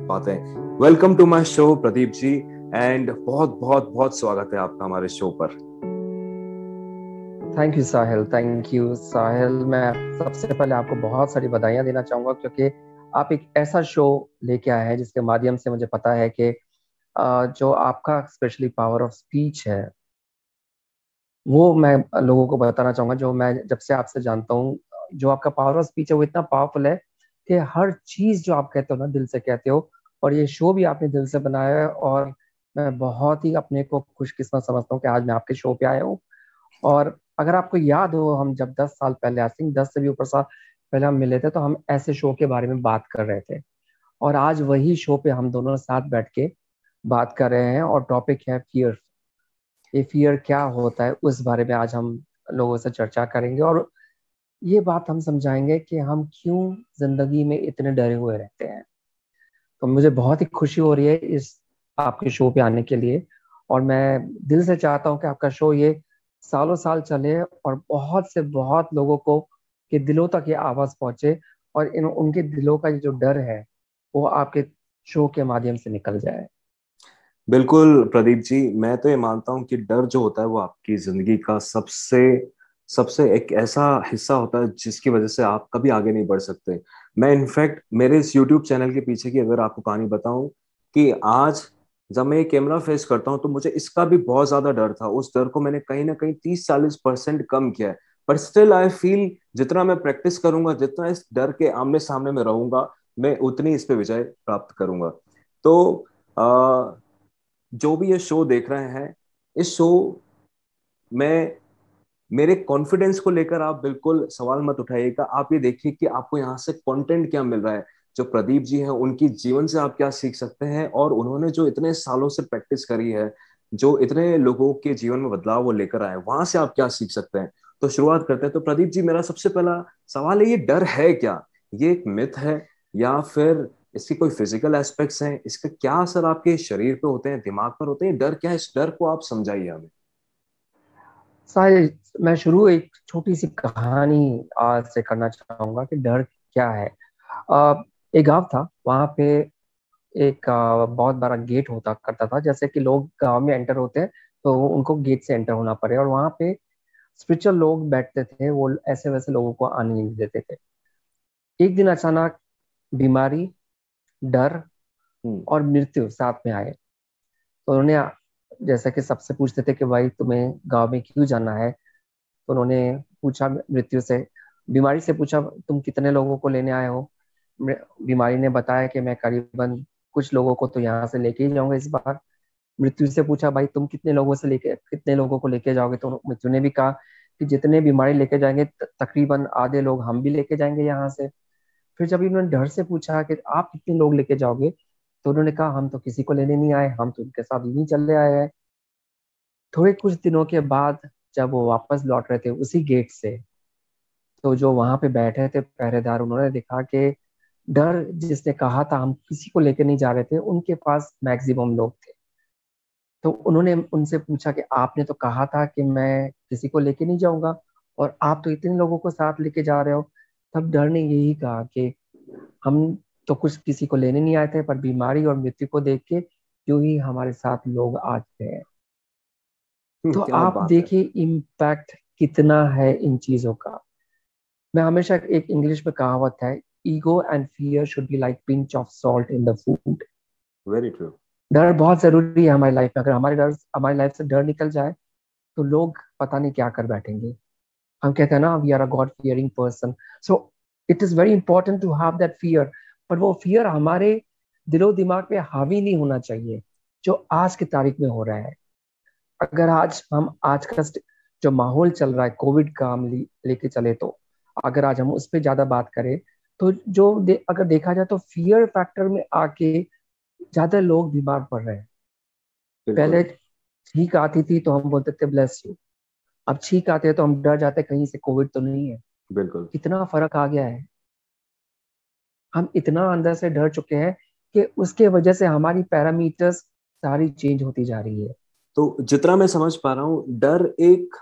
बातें। Welcome to my show Pradeep ji, and बहुत बहुत बहुत स्वागत है आपका हमारे शो पर। Thank you Sahil, thank you Sahil. मैं सबसे पहले आपको बहुत सारी बधाइयाँ देना चाहूँगा क्योंकि आप एक ऐसा शो लेके आए हैं जिसके माध्यम से मुझे पता है कि जो आपका स्पेशली पावर ऑफ स्पीच है वो मैं लोगों को बताना चाहूँगा। जो मैं जब से आपसे जानता हूँ, जो आपका पावर ऑफ स्पीच है वो इतना पावरफुल है कि हर चीज़ जो आप कहते हो ना दिल से कहते हो। और ये शो भी आपने दिल से बनाया है और मैं बहुत ही अपने को खुशकिस्मत समझता हूँ कि आज मैं आपके शो पे आया हूँ। और अगर आपको याद हो, हम जब 10 साल पहले, आई थिंक 10 से भी ऊपर साल पहले हम मिले थे, तो हम ऐसे शो के बारे में बात कर रहे थे। और आज वही शो पे हम दोनों साथ बैठ के बात कर रहे हैं और टॉपिक है फियर। ये फियर क्या होता है उस बारे में आज हम लोगों से चर्चा करेंगे और ये बात हम समझाएंगे कि हम क्यों जिंदगी में इतने डरे हुए रहते हैं। तो मुझे बहुत ही खुशी हो रही है इस आपके शो पे आने के लिए। और मैं दिल से चाहता हूँ कि आपका शो ये सालों साल चले और बहुत से बहुत लोगों को के दिलों तक ये आवाज पहुंचे और इन उनके दिलों का ये जो डर है वो आपके शो के माध्यम से निकल जाए। बिल्कुल प्रदीप जी, मैं तो ये मानता हूँ कि डर जो होता है वो आपकी जिंदगी का सबसे सबसे एक ऐसा हिस्सा होता है जिसकी वजह से आप कभी आगे नहीं बढ़ सकते। मैं इनफैक्ट मेरे इस यूट्यूब चैनल के पीछे की अगर आपको कहानी बताऊं कि आज जब मैं ये कैमरा फेस करता हूं तो मुझे इसका भी बहुत ज्यादा डर था। उस डर को मैंने कहीं ना कहीं 30-40% कम किया है। पर स्टिल आई फील जितना मैं प्रैक्टिस करूंगा, जितना इस डर के आमने सामने में रहूंगा, मैं उतनी इस पे विजय प्राप्त करूंगा। तो जो भी ये शो देख रहे हैं, इस शो में मेरे कॉन्फिडेंस को लेकर आप बिल्कुल सवाल मत उठाइएगा। आप ये देखिए कि आपको यहाँ से कंटेंट क्या मिल रहा है। जो प्रदीप जी हैं उनकी जीवन से आप क्या सीख सकते हैं, और उन्होंने जो इतने सालों से प्रैक्टिस करी है, जो इतने लोगों के जीवन में बदलाव वो लेकर आए, वहां से आप क्या सीख सकते हैं। तो शुरुआत करते हैं। तो प्रदीप जी, मेरा सबसे पहला सवाल है, ये डर है क्या? ये एक मिथ है या फिर इसके कोई फिजिकल एस्पेक्ट्स हैं? इसका क्या असर आपके शरीर पे होते हैं, दिमाग पर होते हैं? डर क्या है? इस डर को आप समझाइए हमें। साहिल, मैं शुरू एक छोटी सी कहानी आज से करना चाहूंगा कि डर क्या है। एक गांव था, वहां पे एक बहुत बड़ा गेट होता करता था। जैसे कि लोग गांव में एंटर होते हैं तो उनको गेट से एंटर होना पड़े, और वहां पे स्पिरिचुअल लोग बैठते थे, वो ऐसे वैसे लोगों को आने नहीं देते थे। एक दिन अचानक बीमारी, डर हम्म। और मृत्यु साथ में आए। तो उन्होंने जैसा कि सबसे पूछते थे कि भाई तुम्हें गांव में क्यों जाना है, तो उन्होंने पूछा मृत्यु से, बीमारी से पूछा तुम कितने लोगों को लेने आए हो। बीमारी ने बताया कि मैं करीबन कुछ लोगों को तो यहाँ से लेके ही जाऊंगा इस बार। मृत्यु से पूछा भाई तुम कितने लोगों को लेके जाओगे, तो मृत्यु ने भी कहा कि जितने बीमारी लेके जाएंगे तकरीबन आधे लोग हम भी लेके जाएंगे यहाँ से। फिर जब इन्होंने डर से पूछा कि आप कितने लोग लेके जाओगे, तो उन्होंने कहा हम तो किसी को लेने नहीं आए, हम तो उनके साथ यूं ही चले आए हैं। थोड़े कुछ दिनों के बाद जब वो वापस लौट रहे थे उसी गेट से, तो जो वहां पे बैठे थे पहरेदार, उन्होंने देखा कि डर जिसने कहा था हम किसी को लेकर नहीं जा रहे थे, उनके पास मैक्सिमम लोग थे। तो उन्होंने उनसे पूछा कि आपने तो कहा था कि मैं किसी को लेके नहीं जाऊंगा, और आप तो इतने लोगों को साथ लेके जा रहे हो। तब डर ने यही कहा कि हम तो कुछ किसी को लेने नहीं आए थे, पर बीमारी और मृत्यु को देख के क्यों ही हमारे साथ लोग आते हैं। तो क्या आप बात है। देखिए इम्पैक्ट कितना है इन चीजों का। मैं हमेशा, एक इंग्लिश में कहावत है, ego and fear should be like pinch of salt in the food. Very true. डर बहुत जरूरी है हमारी लाइफ में। अगर हमारी लाइफ से डर निकल जाए तो लोग पता नहीं क्या कर बैठेंगे। हम कहते हैं ना, we are a god fearing person, so it is very important to have that fear. पर वो फियर हमारे दिलो दिमाग पे हावी नहीं होना चाहिए, जो आज की तारीख में हो रहा है। अगर आज का जो माहौल चल रहा है कोविड का, हम लेके चले, तो अगर आज हम उस पर ज्यादा बात करें तो अगर देखा जाए तो फियर फैक्टर में आके ज्यादा लोग बीमार पड़ रहे हैं। बिल्कुल। पहले छींक आती थी तो हम बोलते थे ब्लेस यू, अब छींक आते हैं तो हम डर जाते हैं कहीं से कोविड तो नहीं है। बिल्कुल। कितना फर्क आ गया है। हम इतना अंदर से डर चुके हैं कि उसके वजह से हमारी पैरामीटर्स सारी चेंज होती जा रही है। तो जितना मैं समझ पा रहा हूँ, डर एक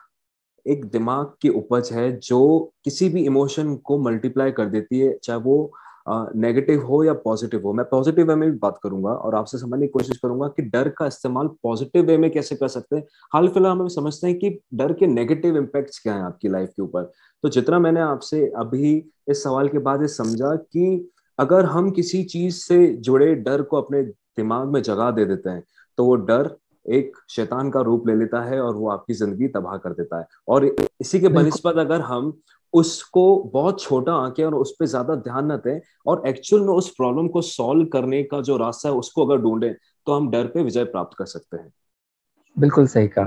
एक दिमाग की उपज है जो किसी भी इमोशन को मल्टीप्लाई कर देती है, चाहे वो नेगेटिव हो या पॉजिटिव हो, मैं पॉजिटिव वे में भी बात करूंगा और आपसे समझने की कोशिश करूंगा कि डर का इस्तेमाल पॉजिटिव वे में कैसे कर सकते हैं। हाल फिलहाल हम समझते हैं कि डर के नेगेटिव इम्पैक्ट्स क्या हैं आपकी लाइफ के ऊपर। तो जितना मैंने आपसे अभी इस सवाल के बाद ये समझा कि अगर हम किसी चीज से जुड़े डर को अपने दिमाग में जगह दे देते हैं तो वो डर एक शैतान का रूप ले लेता है और वो आपकी जिंदगी तबाह कर देता है। और इसी के बिल्कुल बनिस्बत अगर हम उसको बहुत छोटा आंके और उस पर ज्यादा ध्यान न दें और एक्चुअल में उस प्रॉब्लम को सॉल्व करने का जो रास्ता है उसको अगर ढूंढें तो हम डर पे विजय प्राप्त कर सकते हैं। बिल्कुल सही कहा।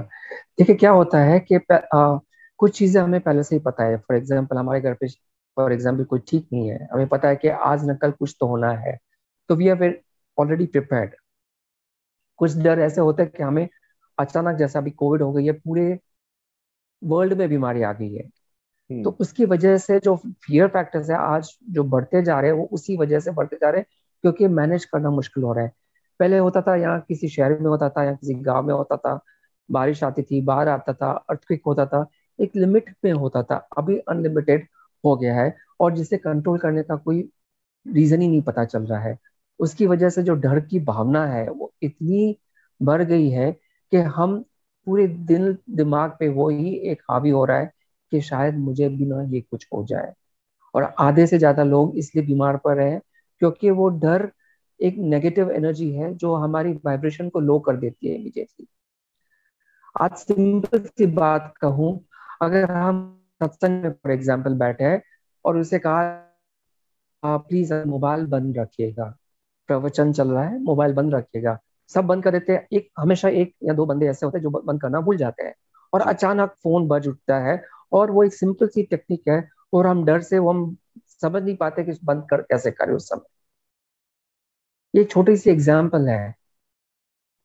देखिए क्या होता है कि कुछ चीजें हमें पहले से ही पता है। फॉर एग्जाम्पल हमारे घर पे फॉर एग्जाम्पल कोई ठीक नहीं है, हमें पता है कि आज न कल कुछ तो होना है, तो वी आर ऑलरेडी प्रिपेयर्ड। कुछ डर ऐसे होते हैं कि हमें अचानक, जैसा अभी कोविड हो गई है, पूरे वर्ल्ड में बीमारी आ गई है, तो हम्म। उसकी वजह से जो फियर फैक्टर्स है आज जो बढ़ते जा रहे हैं वो उसी वजह से बढ़ते जा रहे हैं, क्योंकि मैनेज करना मुश्किल हो रहा है। पहले होता था, यहाँ किसी शहर में होता था या किसी गांव में होता था, बारिश आती थी, बाढ़ आता था, अर्थक्वेक होता था, एक लिमिट में होता था। अभी अनलिमिटेड हो गया है, और जिसे कंट्रोल करने का कोई रीजन ही नहीं पता चल रहा है। उसकी वजह से जो डर की भावना है वो इतनी बढ़ गई है कि हम पूरे दिल दिमाग पे वो ही एक हावी हो रहा है कि शायद मुझे भी ना ये कुछ हो जाए। और आधे से ज्यादा लोग इसलिए बीमार पड़ रहे हैं क्योंकि वो डर एक नेगेटिव एनर्जी है जो हमारी वाइब्रेशन को लो कर देती है इमीडिएटली। आज सिंपल सी बात कहूँ, अगर हम सत्संग में फॉर एग्जाम्पल बैठे हैं और उसे कहा प्लीज मोबाइल बंद रखिएगा, प्रवचन चल रहा है, मोबाइल बंद रखिएगा, सब बंद कर देते हैं। एक हमेशा एक या दो बंदे ऐसे होते हैं जो बंद करना भूल जाते हैं, और जी। अचानक फोन बज उठता है। और वो एक सिंपल सी टेक्निक है, और हम डर से वो हम समझ नहीं पाते कि बंद कर कैसे करें उस समय। ये एक छोटी सी एग्जाम्पल है,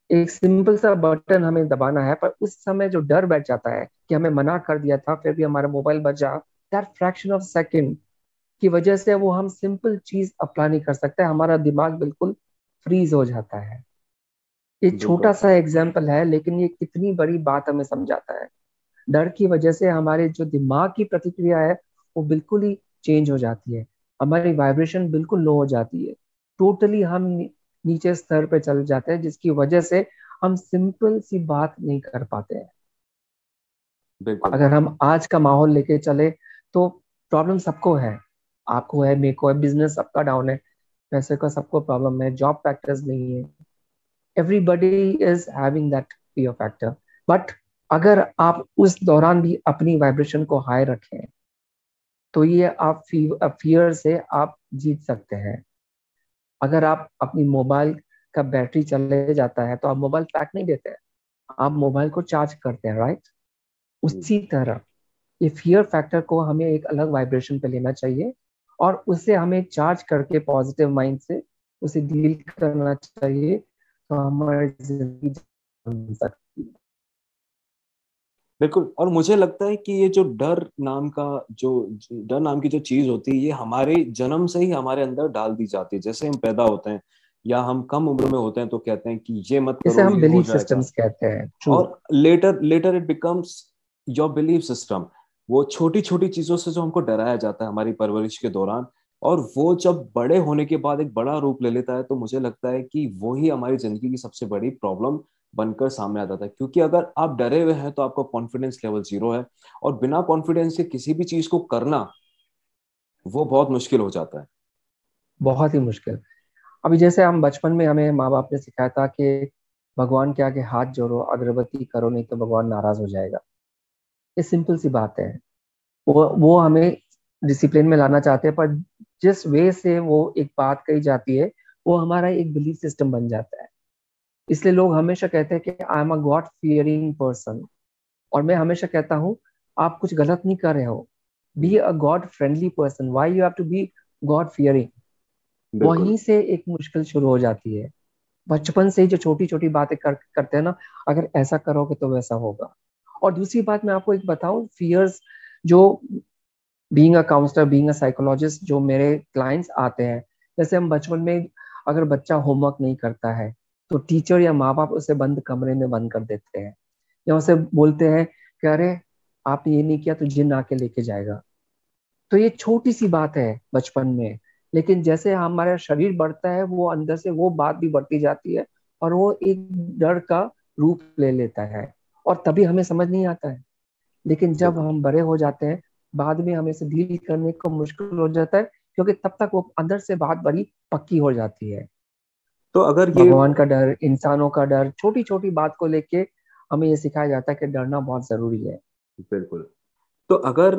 एक सिंपल सा बटन हमें दबाना है, पर उस समय जो डर बैठ जाता है कि हमें मना कर दिया था फिर भी हमारा मोबाइल बजा, दैट फ्रैक्शन ऑफ सेकेंड की वजह से वो हम सिंपल चीज अप्लाई नहीं कर सकते, हमारा दिमाग बिल्कुल फ्रीज हो जाता है। ये छोटा बिल्कुल। सा एग्जाम्पल है, लेकिन ये कितनी बड़ी बात हमें समझाता है। डर की वजह से हमारे जो दिमाग की प्रतिक्रिया है वो बिल्कुल ही चेंज हो जाती है, हमारी वाइब्रेशन बिल्कुल लो हो जाती है, टोटली हम नीचे स्तर पे चले जाते हैं, जिसकी वजह से हम सिंपल सी बात नहीं कर पाते हैं। बिल्कुल। अगर हम आज का माहौल लेके चले तो प्रॉब्लम सबको है, आपको है, मेरे को है, बिजनेस सबका डाउन है, पैसे का सबको प्रॉब्लम है, जॉब फैक्टर्स नहीं है, everybody is having that fear factor. But अगर आप उस दौरान भी अपनी वाइब्रेशन को हाई रखें तो ये आप फियर से आप जीत सकते हैं। अगर आप अपनी मोबाइल का बैटरी चले जाता है तो आप मोबाइल पैक नहीं देते हैं, आप मोबाइल को चार्ज करते हैं, राइट? हम्म। उसी तरह ये फियर फैक्टर को हमें एक अलग वाइब्रेशन पे लेना चाहिए, और उसे हमें चार्ज करके पॉजिटिव माइंड से उसे डील करना चाहिए, तो हमारी जिंदगी बन सकती है। बिल्कुल। और मुझे लगता है कि ये जो डर नाम की जो चीज होती है ये हमारे जन्म से ही हमारे अंदर डाल दी जाती है। जैसे हम पैदा होते हैं या हम कम उम्र में होते हैं तो कहते हैं कि ये मत इसे करो, हम ये हो बिलीफ जाएगा। सिस्टम्स कहते हैं, ट्रू। और later later it becomes your belief system. वो छोटी छोटी चीजों से जो हमको डराया जाता है हमारी परवरिश के दौरान, और वो जब बड़े होने के बाद एक बड़ा रूप ले लेता है तो मुझे लगता है कि वो ही हमारी जिंदगी की सबसे बड़ी प्रॉब्लम बनकर सामने आ जाता है। क्योंकि अगर आप डरे हुए हैं तो आपका कॉन्फिडेंस लेवल जीरो है, और बिना कॉन्फिडेंस के किसी भी चीज को करना वो बहुत मुश्किल हो जाता है। बहुत ही मुश्किल। अभी जैसे हम बचपन में हमें माँ बाप ने सिखाया था कि भगवान के आगे हाथ जोड़ो, अगरबत्ती करो, नहीं तो भगवान नाराज हो जाएगा। ये सिंपल सी बात है। वो हमें डिसिप्लिन में लाना चाहते हैं, पर जिस वे से वो एक बात कही जाती है वो हमारा एक बिलीफ सिस्टम बन जाता है। इसलिए लोग हमेशा कहते हैं कि आई am a god fearing person, और मैं हमेशा कहता हूँ आप कुछ गलत नहीं कर रहे हो, be hmm. A god friendly person, why you have to be god fearing. बिल्कुल। वहीं से एक मुश्किल शुरू हो जाती है। बचपन से ही जो छोटी छोटी बातें करते हैं ना, अगर ऐसा करोगे तो वैसा होगा। और दूसरी बात मैं आपको एक बताऊं, फियर्स जो, being a counsellor, being a psychologist, जो मेरे क्लाइंट्स आते हैं, जैसे हम बचपन में अगर बच्चा होमवर्क नहीं करता है तो टीचर या माँ बाप उसे बंद कमरे में बंद कर देते हैं, या उसे बोलते हैं कि अरे आपने ये नहीं किया तो जिन आके लेके जाएगा। तो ये छोटी सी बात है बचपन में, लेकिन जैसे हमारा शरीर बढ़ता है वो अंदर से वो बात भी बढ़ती जाती है, और वो एक डर का रूप ले लेता है, और तभी हमें समझ नहीं आता है। लेकिन जब बिल्कुल। हम बड़े हो जाते हैं, बाद में हमें से डील करने को मुश्किल हो जाता है, क्योंकि तब तक वो अंदर से बात बड़ी पक्की हो जाती है। तो अगर ये भगवान का डर, इंसानों का डर, छोटी छोटी बात को लेके हमें ये सिखाया जाता है कि डरना बहुत जरूरी है। बिल्कुल। तो अगर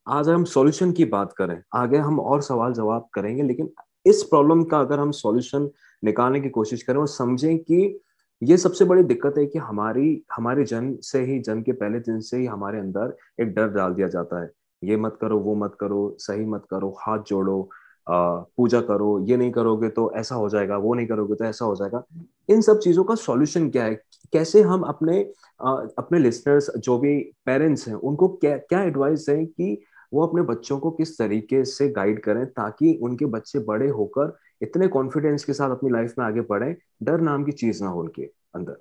आज हम सॉल्यूशन की बात करें, आगे हम और सवाल जवाब करेंगे, लेकिन इस प्रॉब्लम का अगर हम सॉल्यूशन निकालने की कोशिश करें और समझें कि ये सबसे बड़ी दिक्कत है कि हमारी हमारे जन्म से ही, जन्म के पहले दिन से ही हमारे अंदर एक डर डाल दिया जाता है। ये मत करो, वो मत करो, सही मत करो, हाथ जोड़ो, पूजा करो, ये नहीं करोगे तो ऐसा हो जाएगा, वो नहीं करोगे तो ऐसा हो जाएगा। इन सब चीजों का सॉल्यूशन क्या है? कैसे हम अपने लिसनर्स जो भी पेरेंट्स हैं उनको क्या क्या एडवाइस है कि वो अपने बच्चों को किस तरीके से गाइड करें ताकि उनके बच्चे बड़े होकर इतने कॉन्फिडेंस के साथ अपनी लाइफ में आगे बढ़ें, डर नाम की चीज ना हो उनके अंदर।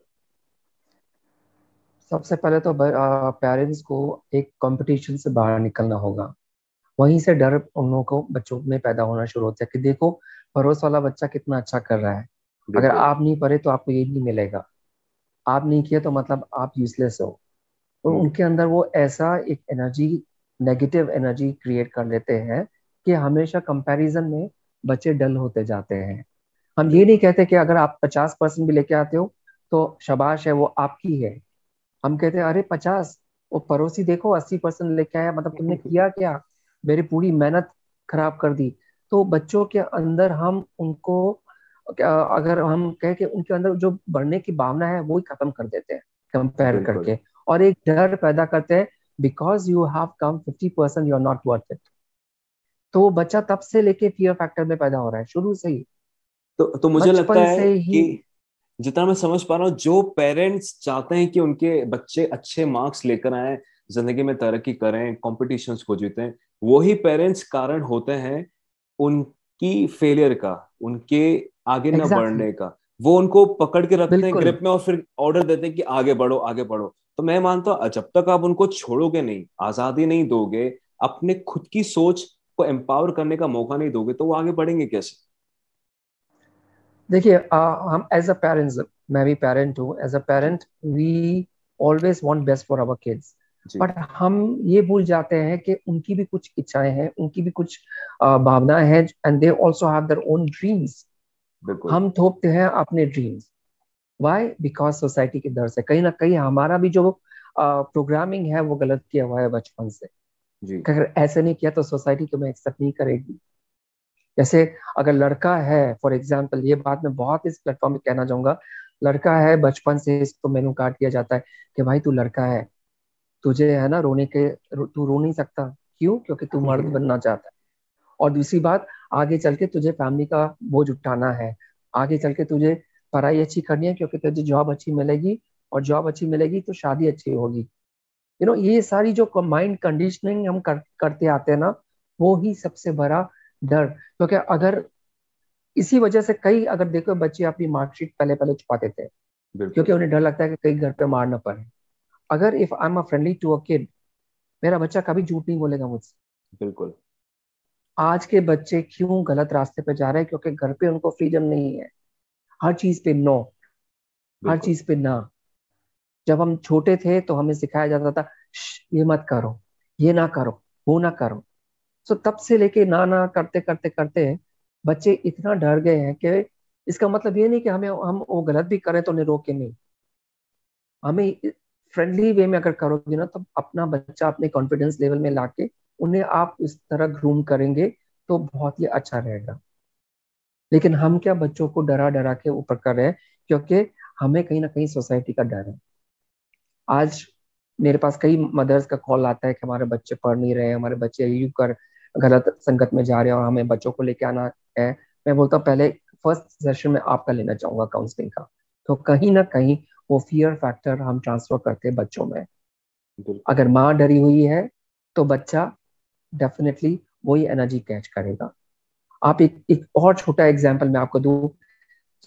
सबसे पहले तो पेरेंट्स को एक कंपटीशन से बाहर निकलना होगा। वहीं से डर उन लोगों को, बच्चों में पैदा होना शुरू होता है कि देखो पड़ोस वाला बच्चा कितना अच्छा कर रहा है, अगर बिल्कुल। आप नहीं पढ़े तो आपको ये नहीं मिलेगा, आप नहीं किए तो मतलब आप यूजलेस हो। तो हम्म। उनके अंदर वो ऐसा एक एनर्जी, नेगेटिव एनर्जी क्रिएट कर लेते हैं कि हमेशा कंपैरिजन में बच्चे डल होते जाते हैं। हम ये नहीं बिल्कुल। कहते कि अगर आप 50% भी लेके आते हो तो शाबाश है, वो आपकी है। हम कहते हैं अरे 50, वो पड़ोसी देखो 80% लेके आया, मतलब तुमने किया क्या, मेरी पूरी मेहनत खराब कर दी। तो बच्चों के अंदर हम उनको अगर हम कहें कि उनके अंदर जो बढ़ने की भावना है वो ही खत्म कर देते हैं कंपेयर बिल्कुल। करके, और एक डर पैदा करते हैं, because you have come 50%, you are not worth it. तो वो बच्चा तब से लेके फियर फैक्टर में पैदा हो रहा है शुरू से ही, तो मुझे लगता बचपन है से ही। कि जितना मैं समझ पा रहा हूँ, जो पेरेंट्स चाहते हैं कि उनके बच्चे अच्छे मार्क्स लेकर आए, जिंदगी में तरक्की करें, कॉम्पिटिशन्स को जीतें, वही पेरेंट्स कारण होते हैं उनकी फेलियर का, उनके आगे न एग्जैक्टली बढ़ने का। वो उनको पकड़ के रखते हैं बिल्कुल। ग्रिप में और फिर ऑर्डर देते हैं कि आगे बढ़ो, आगे बढ़ो। तो मैं मानता हूँ जब तक आप उनको छोड़ोगे नहीं, आजादी नहीं दोगे, अपने खुद की सोच को एम्पावर करने का मौका नहीं दोगे, तो वो आगे बढ़ेंगे कैसे? देखिए हम एज अ पेरेंट्स, मैं भी पेरेंट हूँ, एज अ जी। Parent we always want best for our kids. जी। बट हम ये भूल जाते हैं कि उनकी भी कुछ इच्छाएं हैं, उनकी भी कुछ भावनाएं हैं, and they also have their own dreams. बिल्कुल। हम थोपते हैं अपने ड्रीम्स। वाई? बिकॉज सोसाइटी के डर से, कहीं ना कहीं हमारा भी जो प्रोग्रामिंग है वो गलत किया हुआ है बचपन से। जी। अगर ऐसे नहीं किया तो सोसाइटी तुम्हें एक्सेप्ट नहीं करेगी। जैसे अगर लड़का है, फॉर एग्जाम्पल, ये बात मैं बहुत इस प्लेटफॉर्म पे कहना चाहूंगा, लड़का है बचपन से इसको मेनू काट दिया जाता है कि भाई तू लड़का है, तुझे है ना तू रो नहीं सकता। क्यों? क्योंकि तू मर्द बनना चाहता है। और दूसरी बात, आगे चल के तुझे फैमिली का बोझ उठाना है, आगे चल के तुझे पढ़ाई अच्छी करनी है क्योंकि तुझे जॉब अच्छी मिलेगी, और जॉब अच्छी मिलेगी तो शादी अच्छी होगी। ये सारी जो माइंड कंडीशनिंग हम करते आते हैं ना, वो ही सबसे बड़ा डर। क्योंकि अगर इसी वजह से कई, अगर देखो बच्चे अपनी मार्कशीट पहले पहले छुपाते थे, बिल्कुल। क्योंकि उन्हें डर लगता है कि कहीं घर पे मार ना पड़े। अगर if I am a friendly to a kid, मेरा बच्चा कभी झूठ नहीं बोलेगा मुझसे। बिल्कुल। आज के बच्चे क्यों गलत रास्ते पे जा रहे हैं? क्योंकि घर पे उनको फ्रीडम नहीं है, हर चीज पे नो, हर बिल्कुल। चीज पे ना। जब हम छोटे थे तो हमें सिखाया जाता था, ये मत करो, ये ना करो, वो ना करो। सो तब से लेके ना ना करते करते करते बच्चे इतना डर गए हैं कि इसका मतलब ये नहीं कि हमें, हम वो गलत भी करें तो उन्हें रोके नहीं। हमें फ्रेंडली वे में अगर करोगे ना, तो अपना बच्चा अपने कॉन्फिडेंस लेवल में लाके उन्हें आप इस तरह ग्रूम करेंगे तो बहुत ही अच्छा रहेगा। लेकिन हम क्या बच्चों को डरा डरा के ऊपर कर रहे हैं, क्योंकि हमें कहीं ना कहीं सोसाइटी का डर है। आज मेरे पास कई मदर्स का कॉल आता है कि हमारे बच्चे पढ़ नहीं रहे, हमारे बच्चे यू कर गलत संगत में जा रहे हैं और हमें बच्चों को लेके आना है। मैं बोलता हूँ पहले फर्स्ट सेशन में आपका लेना चाहूंगा काउंसलिंग का। तो कहीं ना कहीं वो फियर फैक्टर हम ट्रांसफर करते हैं बच्चों में। बिल्कुल। अगर माँ डरी हुई है तो बच्चा डेफिनेटली वही एनर्जी कैच करेगा। आप एक और छोटा एग्जाम्पल मैं आपको दूं।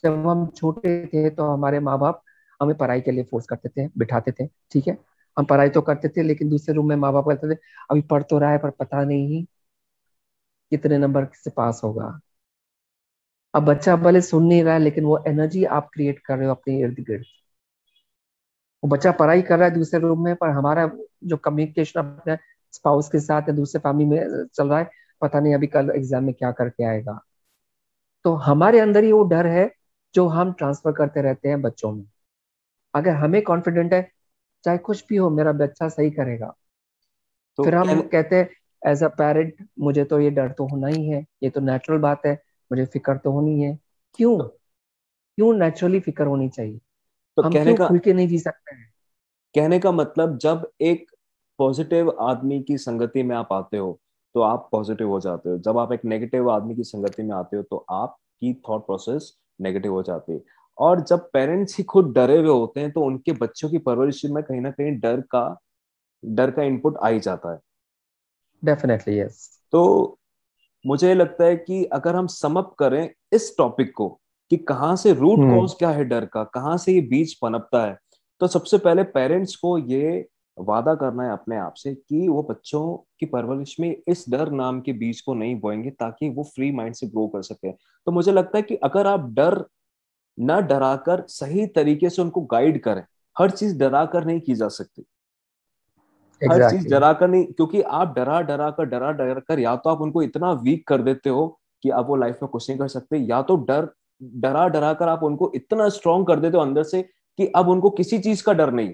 जब हम छोटे थे तो हमारे माँ बाप हमें पढ़ाई के लिए फोर्स करते थे, बिठाते थे, ठीक है। हम पढ़ाई तो करते थे, लेकिन दूसरे रूम में माँ बाप कहते थे अभी पढ़ तो रहा है पर पता नहीं कितने नंबर से पास होगा। अब बच्चा भले सुन नहीं रहा है, लेकिन वो एनर्जी आप क्रिएट कर रहे हो अपने इर्द गिर्द। वो बच्चा पढ़ाई कर रहा है दूसरे रूम में, पर हमारा जो कम्युनिकेशन अपने स्पाउस के साथ या दूसरे फैमिली में चल रहा है, पता नहीं अभी कल एग्जाम में क्या करके आएगा। तो हमारे अंदर ही वो डर है जो हम ट्रांसफर करते रहते हैं बच्चों में। अगर हमें कॉन्फिडेंट है, चाहे कुछ भी हो मेरा बच्चा सही करेगा, तो फिर हम कहने कहते हैं एज अ पेरेंट मुझे तो ये डर तो होना ही है, ये तो नेचुरल बात है, मुझे फिक्र तो होनी है। क्यों? तो, क्यों नेचुरली फिक्र होनी चाहिए? तो हम कहने क्यों का खुल के नहीं जी सकते हैं? कहने का मतलब, जब एक पॉजिटिव आदमी की संगति में आप आते हो तो आप पॉजिटिव हो जाते हो, जब आप एक नेगेटिव आदमी की संगति में आते हो तो आपकी थॉट प्रोसेस नेगेटिव हो जाती है। और जब पेरेंट्स ही खुद डरे हुए होते हैं तो उनके बच्चों की परवरिश में कहीं ना कहीं डर का इनपुट आ ही जाता है। Definitely yes. तो मुझे लगता है कि अगर हम सम अप करें इस टॉपिक को कि कहाँ से रूट हम्म। कॉज क्या है डर का, कहाँ से ये बीज पनपता है, तो सबसे पहले पेरेंट्स को ये वादा करना है अपने आप से कि वो बच्चों की परवरिश में इस डर नाम के बीज को नहीं बोएंगे, ताकि वो फ्री माइंड से ग्रो कर सके। तो मुझे लगता है कि अगर आप डर न डराकर सही तरीके से उनको गाइड करें, हर चीज डराकर नहीं की जा सकती। हर चीज एग्जैक्टली। डरा कर नहीं, क्योंकि आप डरा डरा कर या तो आप उनको इतना वीक कर देते हो कि अब वो लाइफ में कुछ नहीं कर सकते, या तो डरा डरा कर आप उनको इतना स्ट्रांग कर देते हो अंदर से कि अब उनको किसी चीज का डर नहीं।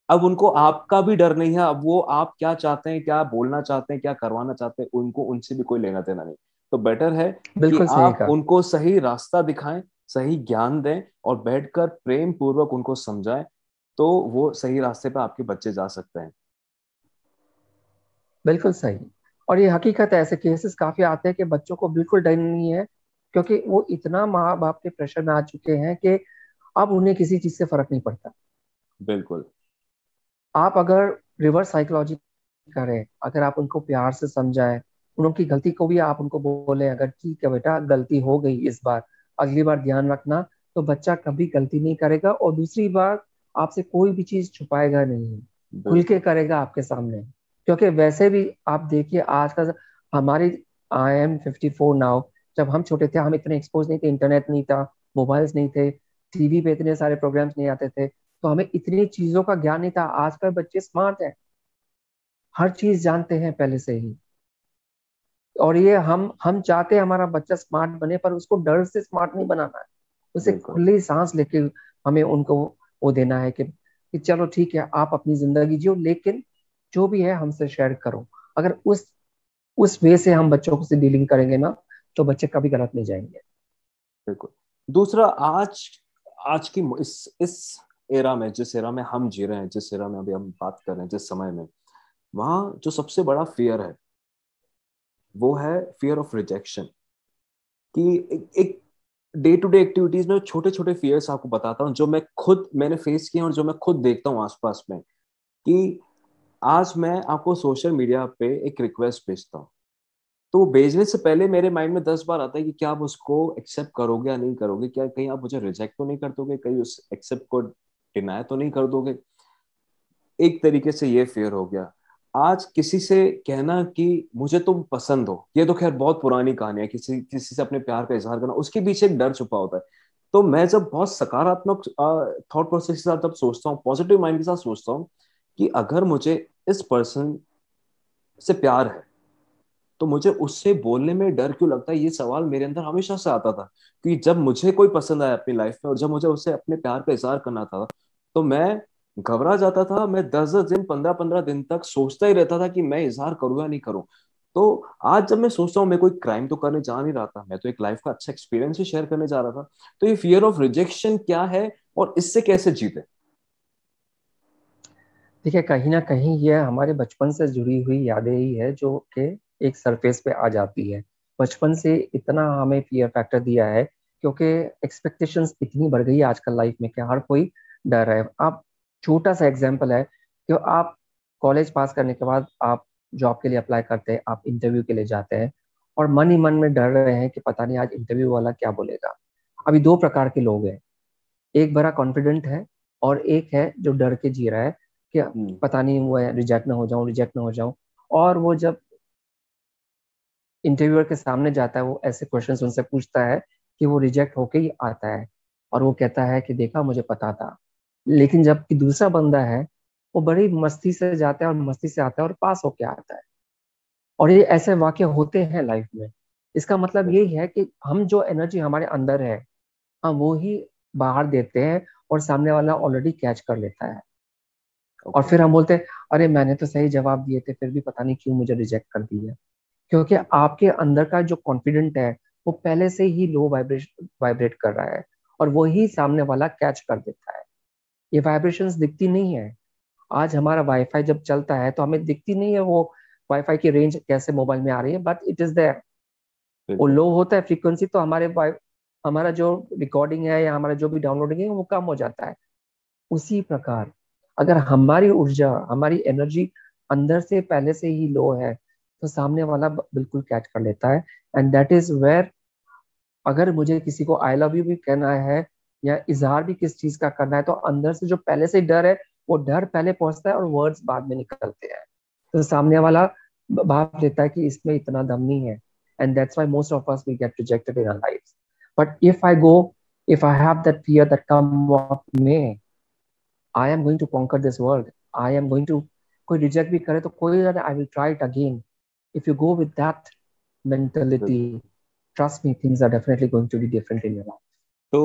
अब उनको आपका भी डर नहीं है, अब वो आप क्या चाहते हैं, क्या बोलना चाहते हैं, क्या करवाना चाहते हैं, उनको उनसे भी कोई लेना देना नहीं। तो बेटर है कि बिल्कुल सही आप कहा। उनको सही रास्ता दिखाएं, सही ज्ञान दें और बैठकर प्रेम पूर्वक उनको समझाएं, तो वो सही रास्ते पे आपके बच्चे जा सकते हैं। बिल्कुल सही। और ये हकीकत है, ऐसे केसेस काफी आते हैं कि बच्चों को बिल्कुल डर नहीं है, क्योंकि वो इतना माँ बाप के प्रेशर में आ चुके हैं कि अब उन्हें किसी चीज से फर्क नहीं पड़ता। बिल्कुल। आप अगर रिवर्स साइकोलॉजी करें, अगर आप उनको प्यार से समझाएं, उनकी गलती को भी आप उनको बोले अगर ठीक है बेटा गलती हो गई इस बार, अगली बार ध्यान रखना, तो बच्चा कभी गलती नहीं करेगा। और दूसरी बार आपसे कोई भी चीज छुपाएगा नहीं, खुल के बिल्कुल। करेगा आपके सामने। क्योंकि वैसे भी आप देखिए आज का हमारी, आई एम 54 नाउ, जब हम छोटे थे हम इतने एक्सपोज नहीं थे, इंटरनेट नहीं था, मोबाइल्स नहीं थे, टीवी पे इतने सारे प्रोग्राम्स नहीं आते थे, तो हमें इतनी चीजों का ज्ञान नहीं था। आजकल बच्चे स्मार्ट हैं, हर चीज जानते हैं पहले से ही। और ये हम चाहते हैं हमारा बच्चा स्मार्ट बने, पर उसको डर से स्मार्ट नहीं बनाना है, उसे बिल्कुल। खुली सांस लेके हमें उनको वो देना है कि चलो ठीक है आप अपनी जिंदगी जियो, लेकिन जो भी है हमसे शेयर करो। अगर उस वे से हम बच्चों से डीलिंग करेंगे ना, तो बच्चे कभी गलत नहीं जाएंगे। बिल्कुल। दूसरा, आज आज की इस एरा में, जिस एरा में हम जी रहे हैं, जिस एरा में अभी हम बात कर रहे हैं, जिस समय में, वहाँ जो सबसे बड़ा फियर है वो है फियर ऑफ रिजेक्शन। कि एक डे टू डे एक्टिविटीज में छोटे छोटे फियर्स आपको बताता हूँ जो मैंने फेस किए हैं और जो मैं खुद देखता हूँ आसपास में। कि आज मैं आपको सोशल मीडिया पे एक रिक्वेस्ट भेजता हूँ, तो वो भेजने से पहले मेरे माइंड में 10 बार आता है कि क्या आप उसको एक्सेप्ट करोगे या नहीं करोगे, क्या कहीं आप मुझे रिजेक्ट तो नहीं कर दोगे, कहीं उस एक्सेप्ट को डिनाई तो नहीं कर दोगे। एक तरीके से ये फेयर हो गया। आज किसी से कहना कि मुझे तुम पसंद हो, ये तो खैर बहुत पुरानी कहानी है, किसी किसी से अपने प्यार का इजहार करना, उसके पीछे एक डर छुपा होता है। तो मैं जब बहुत सकारात्मक थॉट प्रोसेस के साथ जब सोचता हूँ, पॉजिटिव माइंड के साथ सोचता हूँ कि अगर मुझे इस पर्सन से प्यार है तो मुझे उससे बोलने में डर क्यों लगता है, ये सवाल मेरे अंदर हमेशा से आता था। कि जब मुझे कोई पसंद आया अपनी लाइफ में और जब मुझे उससे अपने प्यार का इजहार करना था, तो मैं घबरा जाता था। मैं 10 10 दिन, 15 15 दिन तक सोचता ही रहता था कि मैं इजहार करूँ या नहीं करूँ। तो आज जब मैं सोचता हूँ, मैं कोई क्राइम तो करने जा नहीं रहा था, मैं तो एक लाइफ का अच्छा एक्सपीरियंस ही शेयर करने जा रहा था। तो ये फियर ऑफ रिजेक्शन क्या है और इससे कैसे जीते? देखिए कहीं ना कहीं ये हमारे बचपन से जुड़ी हुई यादें ही है जो कि एक सरफेस पे आ जाती है। बचपन से इतना हमें फियर फैक्टर दिया है, क्योंकि एक्सपेक्टेशंस इतनी बढ़ गई है आजकल लाइफ में कि हर कोई डर रहा है। आप छोटा सा एग्जांपल है कि आप कॉलेज पास करने के बाद आप जॉब के लिए अप्लाई करते हैं, आप इंटरव्यू के लिए जाते हैं, और मन ही मन में डर रहे हैं कि पता नहीं आज इंटरव्यू वाला क्या बोलेगा। अभी दो प्रकार के लोग हैं, एक बड़ा कॉन्फिडेंट है और एक है जो डर के जी रहा है कि हम्म। पता नहीं वो रिजेक्ट ना हो जाऊं, रिजेक्ट ना हो जाऊं। और वो जब इंटरव्यूअर के सामने जाता है, वो ऐसे क्वेश्चंस उनसे पूछता है कि वो रिजेक्ट होके ही आता है, और वो कहता है कि देखा, मुझे पता था। लेकिन जबकि दूसरा बंदा है, वो बड़ी मस्ती से जाता है और मस्ती से आता है और पास होके आता है। और ये ऐसे वाकये होते हैं लाइफ में। इसका मतलब यही है कि हम जो एनर्जी हमारे अंदर है, हम वो ही बाहर देते हैं, और सामने वाला ऑलरेडी कैच कर लेता है। और ओके। फिर हम बोलते हैं, अरे मैंने तो सही जवाब दिए थे, फिर भी पता नहीं क्यों मुझे रिजेक्ट कर दिया। क्योंकि आपके अंदर का जो कॉन्फिडेंट है, वो पहले से ही लो वाइब्रेट कर रहा है, और वो ही सामने वाला कैच कर देता है। ये वाइब्रेशंस दिखती नहीं है। आज हमारा वाईफाई जब चलता है तो हमें दिखती नहीं है वो वाईफाई की रेंज कैसे मोबाइल में आ रही है, बट इट इज देयर। वो बिल्कुल। लो होता है फ्रीक्वेंसी, तो हमारा जो रिकॉर्डिंग है या हमारा जो भी डाउनलोडिंग है वो कम हो जाता है। उसी प्रकार, अगर हमारी ऊर्जा, हमारी एनर्जी अंदर से पहले से ही लो है, तो सामने वाला बिल्कुल कैच कर लेता है। एंड दैट इज वेयर, अगर मुझे किसी को आई लव यू भी कहना है, या इजहार भी किस चीज का करना है, तो अंदर से जो पहले से डर है, वो डर पहले पहुंचता है और वर्ड्स बाद में निकलते हैं। तो सामने वाला भाप लेता है कि इसमें इतना दम नहीं है। And that's why most of us we get rejected in our lifes. But if I have that fear that come what may, I am going to conquer this world, I am going to, कोई reject भी करे तो कोई, I will try it again. If you go with that mentality, बिल्कुल। trust me, things are definitely going to be different in your life. तो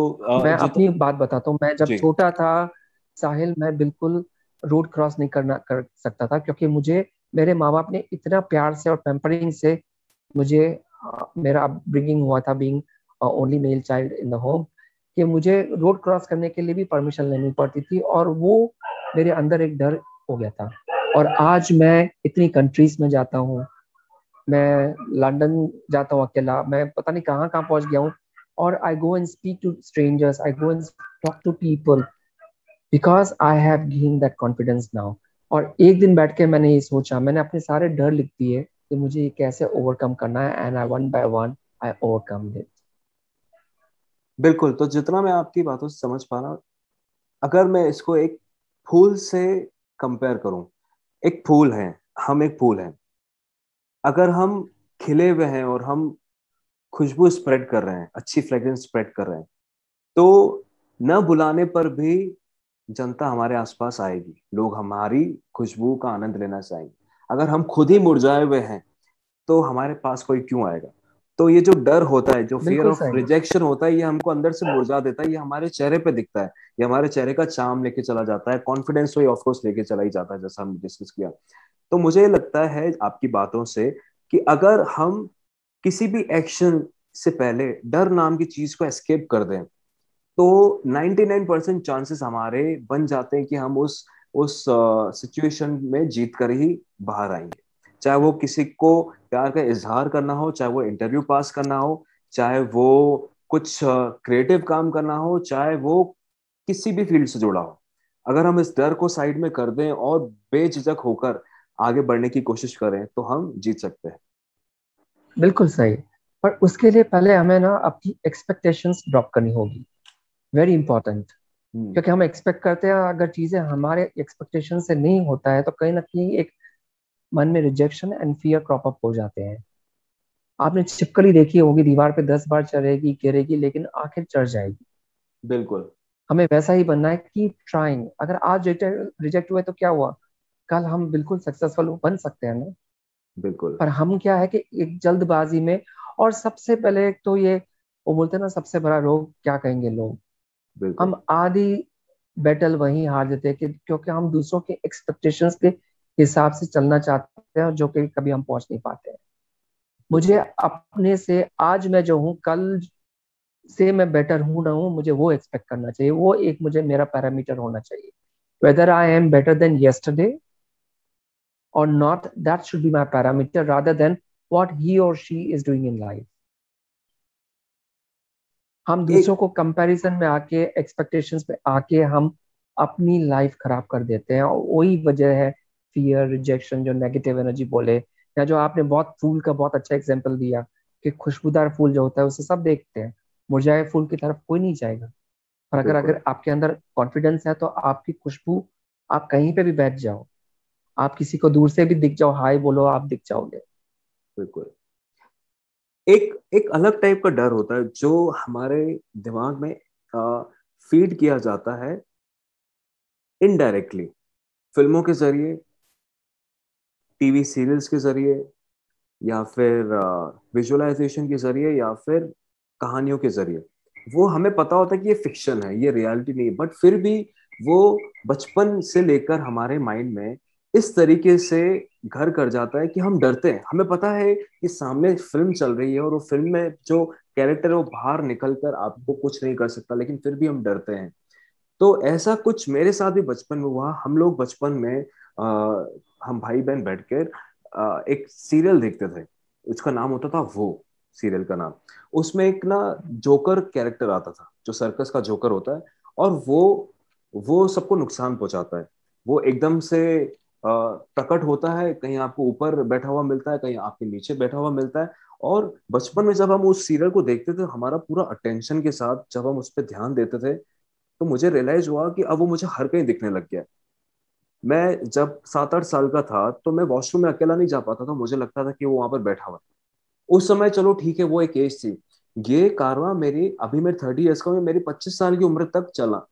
मैं जित अपनी बात बताता हूँ, मैं जब जी। छोटा था साहिल, मैं बिल्कुल रोड क्रॉस नहीं कर सकता था, क्योंकि मुझे मेरे माँ बाप ने इतना प्यार से और पैम्परिंग से मुझे, मेरा अपब्रिंगिंग हुआ था being only male child in the home, कि मुझे रोड क्रॉस करने के लिए भी परमिशन लेनी पड़ती थी, और वो मेरे अंदर एक डर हो गया था। और आज मैं इतनी कंट्रीज में जाता हूँ, मैं लंदन जाता हूँ अकेला, मैं पता नहीं कहाँ कहाँ पहुंच गया हूँ, और I go and speak to strangers, I go and talk to people, because I have gain that confidence now. और एक दिन बैठ के मैंने ये सोचा, मैंने अपने सारे डर लिख दिए कि मुझे ये कैसे ओवरकम करना है, and I one by one I overcome it. बिल्कुल, तो जितना मैं आपकी बातों से समझ पा रहा हूँ, अगर मैं इसको एक फूल से कंपेयर करूं, एक फूल है, हम एक फूल हैं। अगर हम खिले हुए हैं और हम खुशबू स्प्रेड कर रहे हैं, अच्छी फ्रेग्रेंस स्प्रेड कर रहे हैं, तो न बुलाने पर भी जनता हमारे आसपास आएगी, लोग हमारी खुशबू का आनंद लेना चाहेंगे। अगर हम खुद ही मुरझाए हुए हैं, तो हमारे पास कोई क्यों आएगा? तो ये जो डर होता है, जो फियर बिल्कुल ऑफ सही। रिजेक्शन होता है, ये हमको अंदर से मुरझा देता है, ये हमारे चेहरे पे दिखता है, ये हमारे चेहरे का चार्म लेके चला जाता है, कॉन्फिडेंस तो ये ऑफकोर्स लेके चला ही जाता है, जैसा हम डिस्कस किया। तो मुझे लगता है आपकी बातों से कि अगर हम किसी भी एक्शन से पहले डर नाम की चीज को एस्केप कर दें, तो 99% चांसेस हमारे बन जाते हैं कि हम उस सिचुएशन में जीत कर ही बाहर आएंगे। चाहे वो किसी को प्यार का इजहार करना हो, चाहे वो इंटरव्यू पास करना हो, चाहे वो कुछ क्रिएटिव काम करना हो, चाहे वो किसी भी फील्ड से जुड़ा हो। अगर हम इस डर को साइड में कर दें और बेझिझक होकर आगे बढ़ने की कोशिश करें, तो हम जीत सकते हैं। बिल्कुल सही। पर उसके लिए पहले हमें ना अपनी एक्सपेक्टेशंस ड्रॉप करनी होगी, वेरी इंपॉर्टेंट। हम्म। क्योंकि हम एक्सपेक्ट करते हैं, अगर चीजें हमारे एक्सपेक्टेशन से नहीं होता है, तो कहीं ना कहीं एक मन में rejection and fear crop up हो जाते हैं। आपने छिपकली देखी होगी, दीवार पे 10 बार चढ़ेगी, गिरेगी, लेकिन आखिर चढ़ जाएगी। बिल्कुल। हमें वैसा ही बनना है, कीप ट्राइंग। अगर आज रिजेक्ट हुए तो क्या हुआ, कल हम बिल्कुल सक्सेसफुल बन सकते हैं ना। बिल्कुल। पर हम क्या है कि एक जल्दबाजी में, और सबसे पहले एक तो ये, वो बोलते हैं ना, सबसे बड़ा रोग क्या कहेंगे लोग, बिल्कुल। हम आधी बैटल वहीं हार देते हैं, क्योंकि हम दूसरों के एक्सपेक्टेशंस के हिसाब से चलना चाहते हैं, और जो कि कभी हम पहुंच नहीं पाते हैं। मुझे बिल्कुल। अपने से, आज मैं जो हूँ, कल से मैं बेटर हूँ ना हूँ, मुझे वो एक्सपेक्ट करना चाहिए, वो एक मुझे मेरा पैरामीटर होना चाहिए। Whether I am better than yesterday or not, that should be my parameter rather than what he or she is doing in life. हम दूसरों एक को कंपैरिजन में आके, एक्सपेक्टेशंस में आके हम अपनी लाइफ खराब कर देते हैं, और वही वजह है फियर, रिजेक्शन, जो नेगेटिव एनर्जी बोले, या जो आपने बहुत फूल का बहुत अच्छा एग्जांपल दिया, कि खुशबूदार फूल जो होता है उसे सब देखते हैं, मुरझाए फूल की तरफ कोई नहीं जाएगा। पर अगर बिल्कुल। अगर आपके अंदर कॉन्फिडेंस है, तो आपकी खुशबू, आप कहीं पे भी बैठ जाओ, आप किसी को दूर से भी दिख जाओ, हाय बोलो, आप दिख जाओगे। बिल्कुल। एक एक अलग टाइप का डर होता है जो हमारे दिमाग में फीड किया जाता है इनडायरेक्टली, फिल्मों के जरिए, टीवी सीरियल्स के जरिए, या फिर विजुअलाइजेशन के जरिए, या फिर कहानियों के जरिए। वो हमें पता होता है कि ये फिक्शन है, ये रियलिटी नहीं है, बट फिर भी वो बचपन से लेकर हमारे माइंड में इस तरीके से घर कर जाता है कि हम डरते हैं। हमें पता है कि सामने फिल्म चल रही है और वो फिल्म में जो कैरेक्टर है वो बाहर निकल कर आपको कुछ नहीं कर सकता, लेकिन फिर भी हम डरते हैं। तो ऐसा कुछ मेरे साथ भी बचपन में हुआ। हम लोग बचपन में हम भाई बहन बैठकर एक सीरियल देखते थे। उसका नाम होता था वो, सीरियल का नाम। उसमें एक ना जोकर कैरेक्टर आता था, जो सर्कस का जोकर होता है। और वो सबको नुकसान पहुंचाता है। वो एकदम से प्रकट होता है, कहीं आपको ऊपर बैठा हुआ मिलता है, कहीं आपके नीचे बैठा हुआ मिलता है। और बचपन में जब हम उस सीरियल को देखते थे, हमारा पूरा अटेंशन के साथ जब हम उस पर ध्यान देते थे, तो मुझे रियलाइज हुआ कि अब वो मुझे हर कहीं दिखने लग गया है। मैं जब 7-8 साल का था तो मैं वॉशरूम में अकेला नहीं जा पाता था, मुझे लगता था कि वो वहां पर बैठा हुआ है। उस समय चलो ठीक है, वो एक एज थी। ये कारवां मेरी, अभी मैं 30 ईयर्स का हूँ, मेरी 25 साल की उम्र तक चला।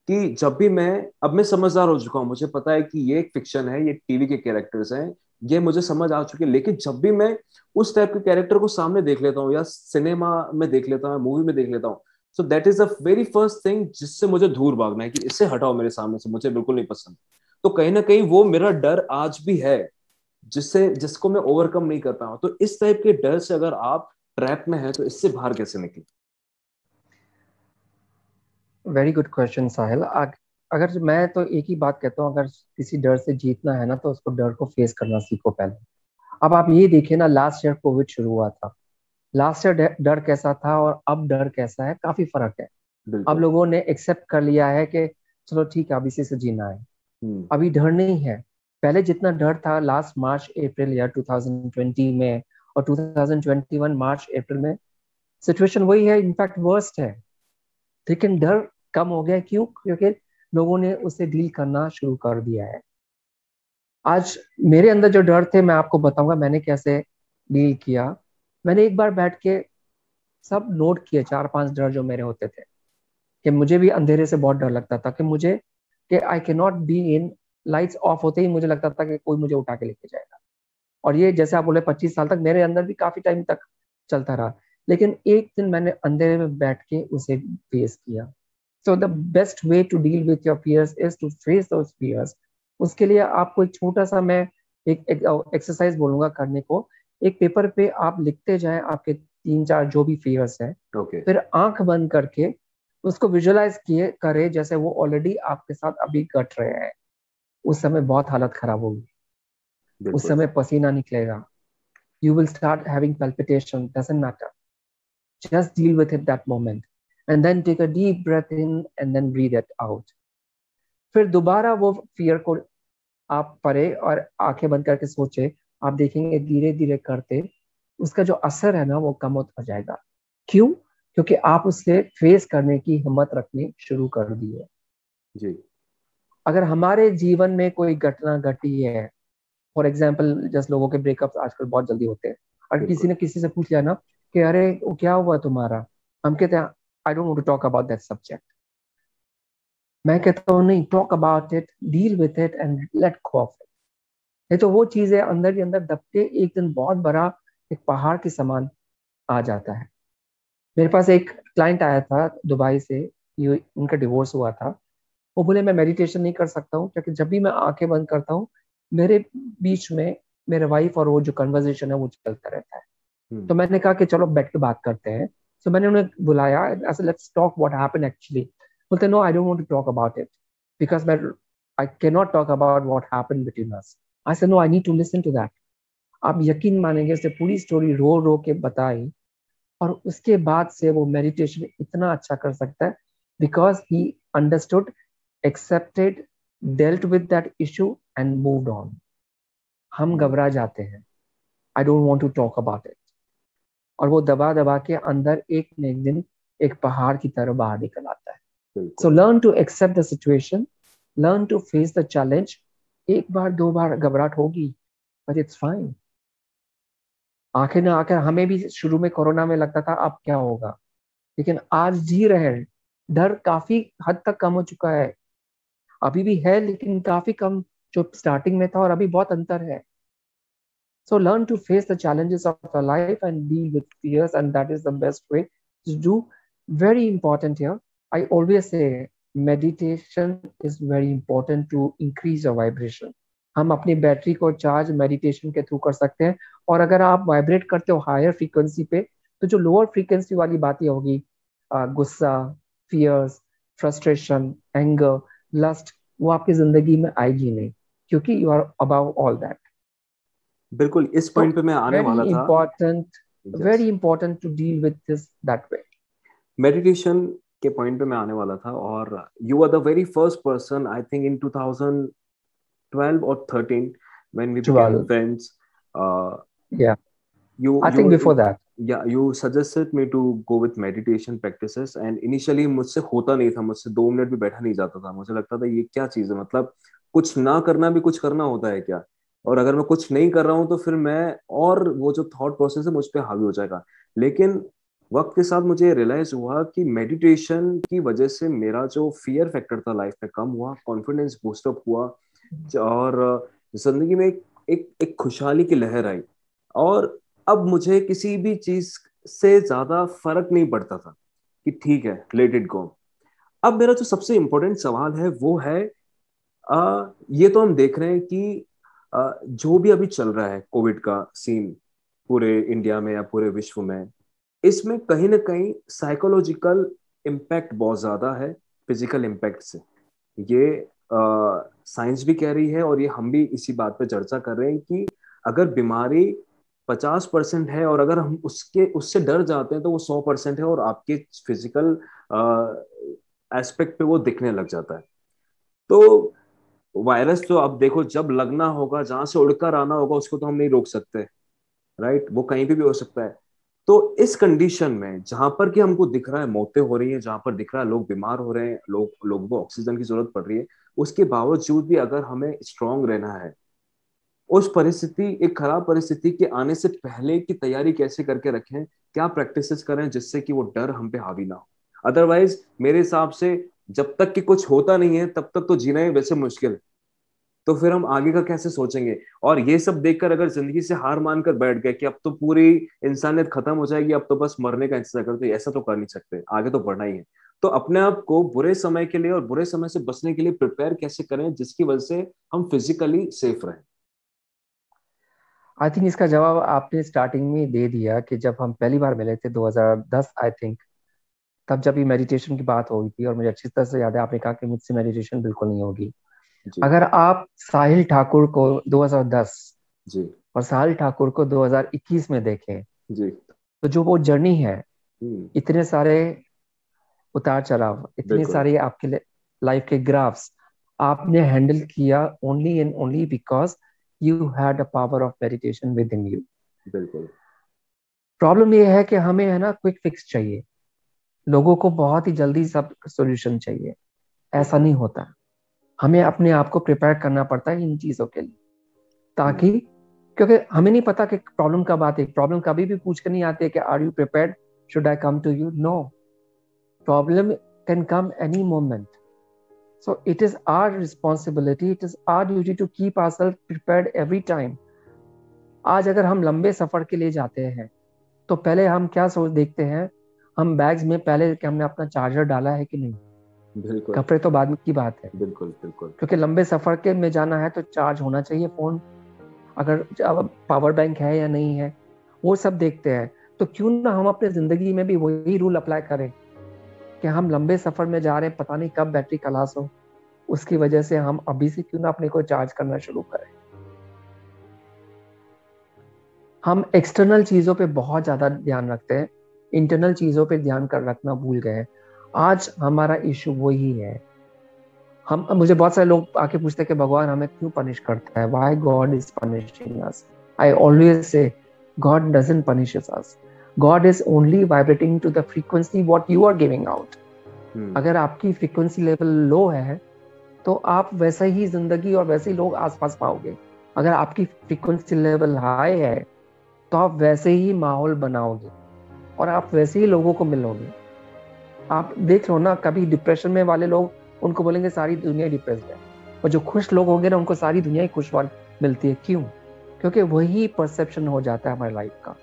कि जब भी मैं, अब मैं समझदार हो चुका हूँ, मुझे पता है कि ये एक फिक्शन है, ये टीवी के कैरेक्टर्स हैं, ये मुझे समझ आ चुके हैं। लेकिन जब भी मैं उस टाइप के कैरेक्टर को सामने देख लेता हूँ, या सिनेमा में देख लेता हूँ, मूवी में देख लेता हूँ, so that is the very first thing जिससे मुझे दूर भागना है, कि इससे हटाओ मेरे सामने से, मुझे बिल्कुल नहीं पसंद। तो कहीं ना कहीं वो मेरा डर आज भी है, जिसको मैं ओवरकम नहीं कर पाया। तो इस टाइप के डर से अगर आप ट्रैप में हैं, तो इससे बाहर कैसे निकले? वेरी गुड क्वेश्चन साहिल। अगर मैं तो एक ही बात कहता हूँ, अगर किसी डर से जीतना है ना तो उसको डर को फेस करना सीखो पहले। अब आप ये देखिए ना, लास्ट ईयर कोविड शुरू हुआ था। लास्ट ईयर डर कैसा था और अब डर कैसा है, काफी फर्क है। अब बिल्कुल। लोगों ने एक्सेप्ट कर लिया है कि चलो ठीक है, अब इसी से जीना है। हम्म। अभी डर नहीं है। पहले जितना डर था लास्ट मार्च अप्रैल या 2020 में और 2021 मार्च अप्रैल में, सिचुएशन वही है, इनफैक्ट वर्स्ट है। लेकिन डर कम हो गया, क्यों? क्योंकि लोगों ने उसे डील करना शुरू कर दिया है। आज मेरे अंदर जो डर थे, मैं आपको बताऊंगा मैंने कैसे डील किया। मैंने एक बार बैठ के सब नोट किए, 4-5 डर जो मेरे होते थे। कि मुझे भी अंधेरे से बहुत डर लगता था, कि आई can not be in, lights off होते ही मुझे लगता था कि कोई मुझे उठा के लेके जाएगा। और ये जैसे आप बोले 25 साल तक मेरे अंदर भी काफी टाइम तक चलता रहा। लेकिन एक दिन मैंने अंधेरे में बैठ के उसे फेस किया। So the best way to deal with your fears is to face those fears. उसके लिए आपको एक छोटा सा मैं एक एक्सरसाइज बोलूंगा करने को। एक पेपर पे आप लिखते जाएं आपके 3-4 जो भी फियर्स हैं। ओके। फिर आंख बंद करके उसको विजुअलाइज किए करे जैसे वो ऑलरेडी आपके साथ अभी घट रहे हैं। उस समय बहुत हालत खराब होगी। उस बिल्कुल। समय पसीना निकलेगा। You will start having palpitation, doesn't matter. Just deal with it that moment. And then take a deep breath in and then breathe it out. फिर दोबारा वो फियर को आप पढ़े और आंखें बंद करके सोचे। आप देखेंगे धीरे धीरे करते उसका जो असर है ना वो कम होता जाएगा। क्यों? क्योंकि आप उससे फेस करने की हिम्मत रखनी शुरू कर दी है। जी। अगर हमारे जीवन में कोई घटना घटी है, फॉर एग्जाम्पल जस्ट लोगों के ब्रेकअप्स आजकल बहुत जल्दी होते हैं। और किसी बिल्कुल। ने किसी से पूछ लिया ना कि अरे वो क्या हुआ तुम्हारा, हम कहते हैं I don't want to talk about that subject. मैं कहता हूँ नहीं, talk about it, deal with it and let go of it. नहीं तो वो चीजें अंदर ही अंदर दबके एक दिन बहुत बड़ा एक पहाड़ के समान आ जाता है। मेरे पास एक क्लाइंट आया था दुबई से। ये उनका डिवोर्स हुआ था। वो बोले मैं मेडिटेशन नहीं कर सकता हूँ क्योंकि जब भी मैं आंखें बंद करता हूँ मेरे बीच में मेरे वाइफ और वो जो कन्वर्जेशन है वो चलता रहता है। हम्म। तो मैंने कहा कि चलो बैठ के बात करते हैं। तो मैंने उन्हें बुलाया, ऐसे let's talk what happened actually. बोलते no, I don't want to talk about it because मैं I can not talk about what happened between us. I said no, I need to listen to that. आप यकीन मानेंगे, उसने पूरी story रो रो के बताई। और उसके बाद से वो मेडिटेशन इतना अच्छा कर सकता है because he understood, accepted, dealt with that issue and moved on. हम हम्म। घबरा जाते हैं, I don't want to talk about it. और वो दबा दबा के अंदर एक न एक दिन एक पहाड़ की तरह बाहर निकल आता है। सो बिल्कुल। Learn to accept the situation, learn to face the challenge. एक बार दो बार घबराहट होगी, बट इट्स फाइन। आखिर ना आखिर हमें भी शुरू में कोरोना में लगता था अब क्या होगा, लेकिन आज जी रहे हैं। डर काफी हद तक कम हो चुका है, अभी भी है लेकिन काफी कम जो स्टार्टिंग में था, और अभी बहुत अंतर है। So learn to face the challenges of your life and deal with fears, and that is the best way to do. Very important here. I always say meditation is very important to increase your vibration. हम अपनी battery को charge meditation के through कर सकते हैं। और अगर आप वाइब्रेट करते हो हायर फ्रीक्वेंसी पे, तो जो लोअर फ्रीक्वेंसी वाली बातें होगी, गुस्सा, फियर्स, फ्रस्ट्रेशन, एंगर, लस्ट, वो आपकी जिंदगी में आएगी नहीं, क्योंकि you are above all that. बिल्कुल इस So पॉइंट पे मैं आने वाला था। very yes, important to deal with this that way. Meditation के पॉइंट पे मैं आने वाला था, और you are the very first person I think in 2012 or 13 when we became 12. friends. Yeah, You I think you before that. yeah, you suggested me to go with meditation practices, and initially मुझसे होता नहीं था, मुझसे 2 minute भी बैठा नहीं जाता था। मुझे लगता था ये क्या चीज है, मतलब कुछ ना करना भी कुछ करना होता है क्या, और अगर मैं कुछ नहीं कर रहा हूँ तो फिर मैं, और वो जो थॉट प्रोसेस है मुझ पे हावी हो जाएगा। लेकिन वक्त के साथ मुझे रियलाइज हुआ कि मेडिटेशन की वजह से मेरा जो फियर फैक्टर था लाइफ में कम हुआ, कॉन्फिडेंस बूस्टअप हुआ, और जिंदगी में एक खुशहाली की लहर आई। और अब मुझे किसी भी चीज से ज्यादा फर्क नहीं पड़ता था कि ठीक है, लेट इट गो। अब मेरा जो सबसे इंपॉर्टेंट सवाल है वो है, ये तो हम देख रहे हैं कि जो भी अभी चल रहा है कोविड का सीन पूरे इंडिया में या पूरे विश्व में, इसमें कहीं ना कहीं साइकोलॉजिकल इम्पैक्ट बहुत ज्यादा है फिजिकल इम्पैक्ट से। ये साइंस भी कह रही है, और ये हम भी इसी बात पे चर्चा कर रहे हैं कि अगर बीमारी 50% है और अगर हम उसके उससे डर जाते हैं तो वो 100% है, और आपके फिजिकल एस्पेक्ट पे वो दिखने लग जाता है। तो वायरस तो अब देखो, जब लगना होगा, जहां से उड़कर आना होगा, उसको तो हम नहीं रोक सकते, राइट, वो कहीं पे भी हो सकता है। तो इस कंडीशन में जहां पर कि हमको दिख रहा है मौतें हो रही हैं, जहां पर दिख रहा है लोग बीमार हो रहे हैं, लोगों को ऑक्सीजन की जरूरत पड़ रही है, उसके बावजूद भी अगर हमें स्ट्रांग रहना है, उस परिस्थिति, एक खराब परिस्थिति के आने से पहले की तैयारी कैसे करके रखें, क्या प्रैक्टिसेस करें जिससे कि वो डर हम पे हावी ना हो। अदरवाइज मेरे हिसाब से जब तक कि कुछ होता नहीं है तब तक तो जीना ही वैसे मुश्किल, तो फिर हम आगे का कैसे सोचेंगे। और ये सब देखकर अगर जिंदगी से हार मानकर बैठ गए कि अब तो पूरी इंसानियत खत्म हो जाएगी, अब तो बस मरने का इंतजार करते, ऐसा तो कर नहीं सकते, आगे तो बढ़ना ही है। तो अपने आप को बुरे समय के लिए और बुरे समय से बचने के लिए प्रिपेयर कैसे करें जिसकी वजह से हम फिजिकली सेफ रहें। आई थिंक इसका जवाब आपने स्टार्टिंग में दे दिया कि जब हम पहली बार मिले थे 2010 आई थिंक, तब जब ये मेडिटेशन की बात हो रही थी, और मुझे अच्छी तरह से याद है आपने कहा कि मुझसे मेडिटेशन बिल्कुल नहीं होगी। जी। अगर आप साहिल ठाकुर को 2010 जी। और साहिल ठाकुर को 2021 में देखें, जी। तो जो वो जर्नी है, हम्म। इतने सारे उतार चढ़ाव, इतने बिल्कुल। सारे आपके लाइफ के ग्राफ्स आपने हैंडल किया only and only because you had a power of meditation with in you. बिल्कुल। प्रॉब्लम ये है कि हमें है ना क्विक फिक्स चाहिए, लोगों को बहुत ही जल्दी सब सॉल्यूशन चाहिए। ऐसा बिल्कुल। नहीं होता, हमें अपने आप को प्रिपेयर करना पड़ता है इन चीजों के लिए, हम्म। ताकि, क्योंकि हमें नहीं पता कि प्रॉब्लम कब आती है। प्रॉब्लम कभी भी पूछ कर नहीं आती है कि are you prepared, should I come to you, no, problem can come any moment. So it is our responsibility, it is our duty to keep ourselves prepared every time. आज अगर हम लंबे सफर के लिए जाते हैं, तो पहले हम क्या सोच देखते हैं, हम बैग्स में पहले कि हमने अपना चार्जर डाला है कि नहीं। बिल्कुल। कपड़े तो बाद की बात है, बिल्कुल। बिल्कुल। क्योंकि लंबे सफर के में जाना है तो चार्ज होना चाहिए फोन, अगर पावर बैंक है या नहीं है, वो सब देखते हैं। तो क्यों ना हम अपने जिंदगी में भी वही रूल अप्लाई करें कि हम लंबे सफर में जा रहे हैं, पता नहीं कब बैटरी खलास हो, उसकी वजह से हम अभी से क्यों ना अपने को चार्ज करना शुरू करें। हम एक्सटर्नल चीजों पे बहुत ज्यादा ध्यान रखते हैं, इंटरनल चीजों पे ध्यान कर रखना भूल गए हैं। आज हमारा इशू वही है। हम, मुझे बहुत सारे लोग आके पूछते हैं कि भगवान हमें क्यों पनिश करता है, why God is punishing us. I always say God doesn't punish us, God is only vibrating to the frequency what you are giving out. अगर आपकी फ्रीक्वेंसी लेवल लो है तो आप वैसे ही जिंदगी और वैसे ही लोग आसपास पाओगे। अगर आपकी फ्रीक्वेंसी लेवल हाई है तो आप वैसे ही माहौल बनाओगे और आप वैसे ही लोगों को मिलोगे। आप देख लो ना, कभी डिप्रेशन में वाले लोग, उनको बोलेंगे सारी दुनिया डिप्रेस्ड है, और जो खुश लोग होंगे ना, उनको सारी दुनिया ही खुश मिलती है। क्यों? क्योंकि वही परसेप्शन हो जाता है हमारी लाइफ का।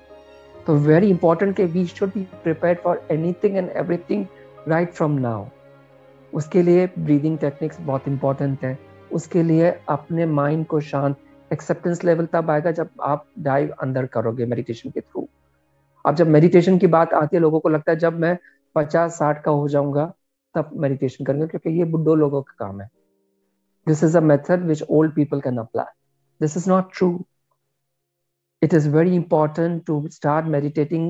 तो वेरी इंपॉर्टेंट कि we should be prepared for anything and everything right from now. उसके लिए ब्रीदिंग टेक्निक्स बहुत इंपॉर्टेंट है। उसके लिए अपने माइंड को शांत, एक्सेप्टेंस लेवल तब आएगा जब आप डाइव अंदर करोगे मेडिटेशन के थ्रू। अब जब मेडिटेशन की बात आती है, लोगों को लगता है जब मैं 50-60 का हो जाऊंगा तब मेडिटेशन करूंगा, क्योंकि ये बुड्ढों लोगों का काम है। This is a method which old people can apply. This is not true. It is very important to start meditating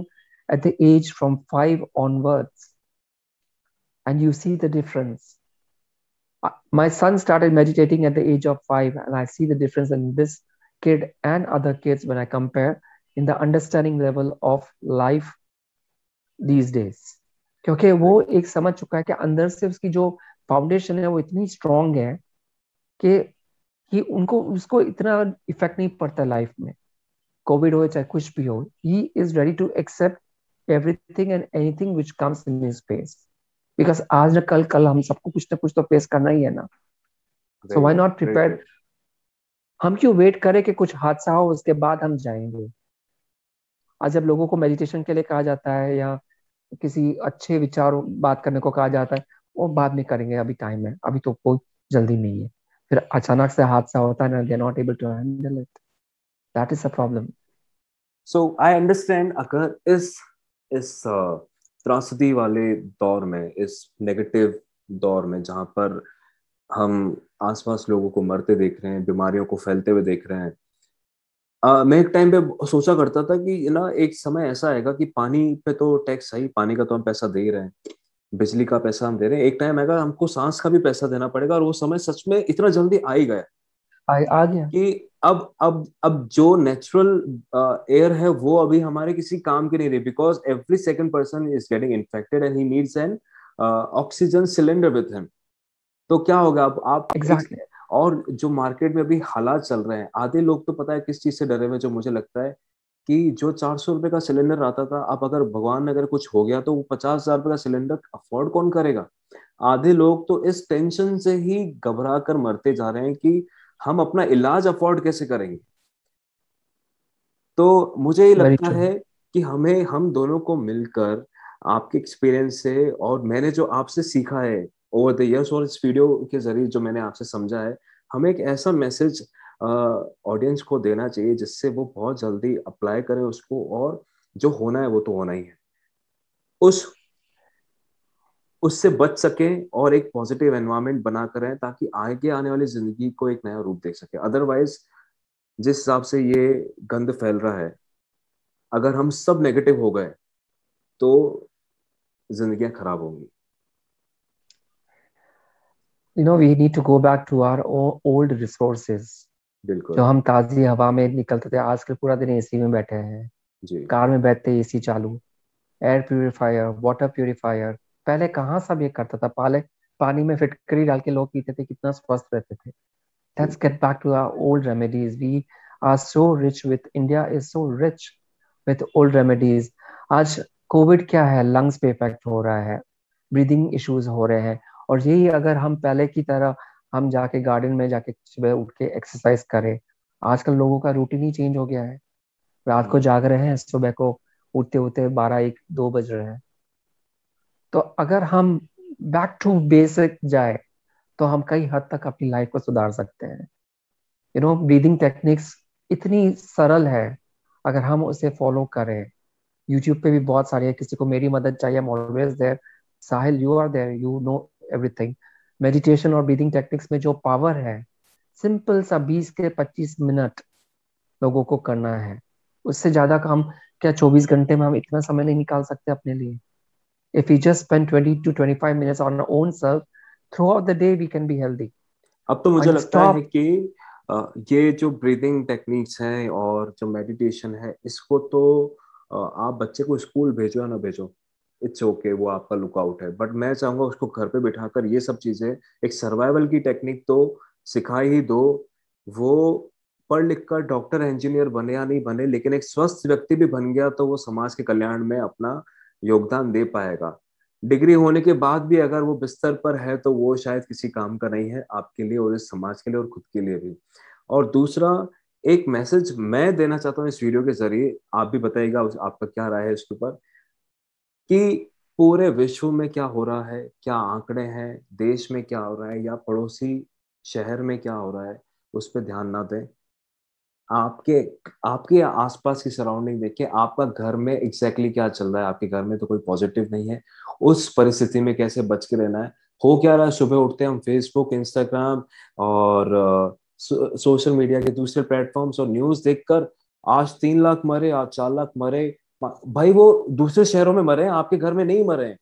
at the age from 5 onwards, and you see the difference. My son started meditating at the age of 5, and I see the difference in this kid and other kids when I compare in the understanding level of life these days. क्योंकि वो एक समझ चुका है कि अंदर से उसकी जो फाउंडेशन है वो इतनी स्ट्रांग है कि उनको उसको इतना इफेक्ट नहीं पड़ता लाइफ में। कोविड हो चाहे कुछ भी हो, he is ready to accept everything and anything which comes in his face. Because आज न कल, कल हम सबको कुछ ना कुछ तो फेस करना ही है ना। So why not prepare? हम क्यों वेट करें कि कुछ हादसा हो उसके बाद हम जाएंगे? आज जब लोगों को मेडिटेशन के लिए कहा जाता है या किसी अच्छे विचार बात करने को कहा जाता है, वो बाद में करेंगे, अभी टाइम है, अभी तो कोई जल्दी नहीं है। फिर अचानक से हादसा होता है ना, they are not able to handle it. That is a problem. So I understand, अगर इस त्रासदी वाले दौर में, इस नेगेटिव दौर में, जहां पर हम आसपास लोगों को मरते देख रहे हैं, बीमारियों को फैलते हुए देख रहे हैं, मैं एक टाइम पे सोचा करता था कि ना एक समय ऐसा आएगा कि पानी पे तो टैक्स है ही, पानी का तो हम पैसा दे ही रहे हैं, बिजली का पैसा हम दे रहे हैं, एक टाइम आएगा हमको सांस का भी पैसा देना पड़ेगा, और वो समय सच में इतना जल्दी आ ही गया आ गया। कि अब जो नेचुरल एयर है वो अभी हमारे किसी काम की नहीं रही, because every second person is getting infected and he needs an oxygen cylinder with him. तो क्या होगा अब आप एक, एग्जैक्टली। और जो मार्केट में अभी हालात चल रहे हैं, आधे लोग तो पता है किस चीज से डरे हुए, जो मुझे लगता है कि जो 400 रुपए का सिलेंडर आता था, अब अगर भगवान ने अगर कुछ हो गया तो वो 50,000 रुपए का सिलेंडर अफोर्ड कौन करेगा? आधे लोग तो इस टेंशन से ही घबरा कर मरते जा रहे हैं कि हम अपना इलाज अफोर्ड कैसे करेंगे। तो मुझे ये वेरी लगता ट्रू। है कि हम दोनों को मिलकर, आपके एक्सपीरियंस से और मैंने जो आपसे सीखा है ओवर द इयर्स, और इस वीडियो के जरिए जो मैंने आपसे समझा है, हमें एक ऐसा मैसेज ऑडियंस को देना चाहिए जिससे वो बहुत जल्दी अप्लाई करें उसको, और जो होना है वो तो होना ही है, उस उससे बच सके और एक पॉजिटिव एनवायरनमेंट बना करें, ताकि आगे आने वाली जिंदगी को एक नया रूप देख सके। अदरवाइज जिस हिसाब से ये गंद फैल रहा है, अगर हम सब नेगेटिव हो गए तो जिंदगियां खराब होंगी। We need to go back to our old resources। जो बिल्कुल। हम ताजी हवा में निकलते थे, आजकल पूरा दिन एसी में बैठे हैं, जी। कार में बैठते एसी चालू, एयर प्यूरिफायर, वाटर प्यूरिफायर। पहले कहाँ सब ये करता था? पहले पानी में फिटकरी डाल के लोग पीते थे, कितना स्वस्थ रहते थे। जी। Let's get back to our old remedies. We are so rich with, India is so rich with old remedies। आज कोविड क्या है? लंग्स पे इफेक्ट हो रहा है, ब्रीदिंग इश्यूज हो रहे हैं। और यही अगर हम पहले की तरह हम जाके गार्डन में जाके सुबह उठ के एक्सरसाइज करें। आजकल लोगों का रूटीन ही चेंज हो गया है। रात को हम्म। जाग रहे हैं, सुबह को उठते उठते 12-1-2 बज रहे हैं। तो अगर हम बैक टू बेसिक जाए तो हम कई हद तक अपनी लाइफ को सुधार सकते हैं। ब्रीदिंग टेक्निक्स इतनी सरल है, अगर हम उसे फॉलो करें। यूट्यूब पे भी बहुत सारे है, किसी को मेरी मदद चाहिए, I am always there. Sahil, you are there, you know everything. Meditation और ब्रीदिंग टेक्निक्स में जो पावर है, सिंपल सा 20 से 25 मिनट लोगों को करना है। उससे ज्यादा काम क्या 24 घंटे में हम इतना समय नहीं निकाल सकते अपने लिए? If we just spend 20 to 25 minutes on our own self throughout the day, we can be healthy अब तो मुझे and लगता है stop। कि ये जो ब्रीदिंग टेक्निक्स हैं और जो मेडिटेशन है, इसको तो आप बच्चे को स्कूल भेजो या ना भेजो, इट्स ओके, वो आपका लुकआउट है, बट मैं चाहूंगा उसको घर पे बिठाकर ये सब चीजें, एक सर्वाइवल की टेक्निक तो सिखा ही दो। वो पढ़ लिख कर डॉक्टर इंजीनियर बने या नहीं बने, लेकिन एक स्वस्थ व्यक्ति भी बन गया तो वो समाज के कल्याण में अपना योगदान दे पाएगा। डिग्री होने के बाद भी अगर वो बिस्तर पर है तो वो शायद किसी काम का नहीं है, आपके लिए और इस समाज के लिए और खुद के लिए भी। और दूसरा, एक मैसेज मैं देना चाहता हूँ इस वीडियो के जरिए, आप भी बताइएगा आपका क्या राय है इसके ऊपर, कि पूरे विश्व में क्या हो रहा है, क्या आंकड़े हैं, देश में क्या हो रहा है या पड़ोसी शहर में क्या हो रहा है, उस पर ध्यान ना दें। आपके आपके आसपास की सराउंडिंग देखिए, आपका घर में एग्जैक्टली क्या चल रहा है, आपके घर में तो कोई पॉजिटिव नहीं है, उस परिस्थिति में कैसे बच के रहना है। हो क्या रहा है, सुबह उठते हैं हम फेसबुक, इंस्टाग्राम और सोशल मीडिया के दूसरे प्लेटफॉर्म्स और न्यूज देखकर, आज 3 लाख मरे, आज 4 लाख मरे। भाई वो दूसरे शहरों में मरे हैं, आपके घर में नहीं मरे हैं।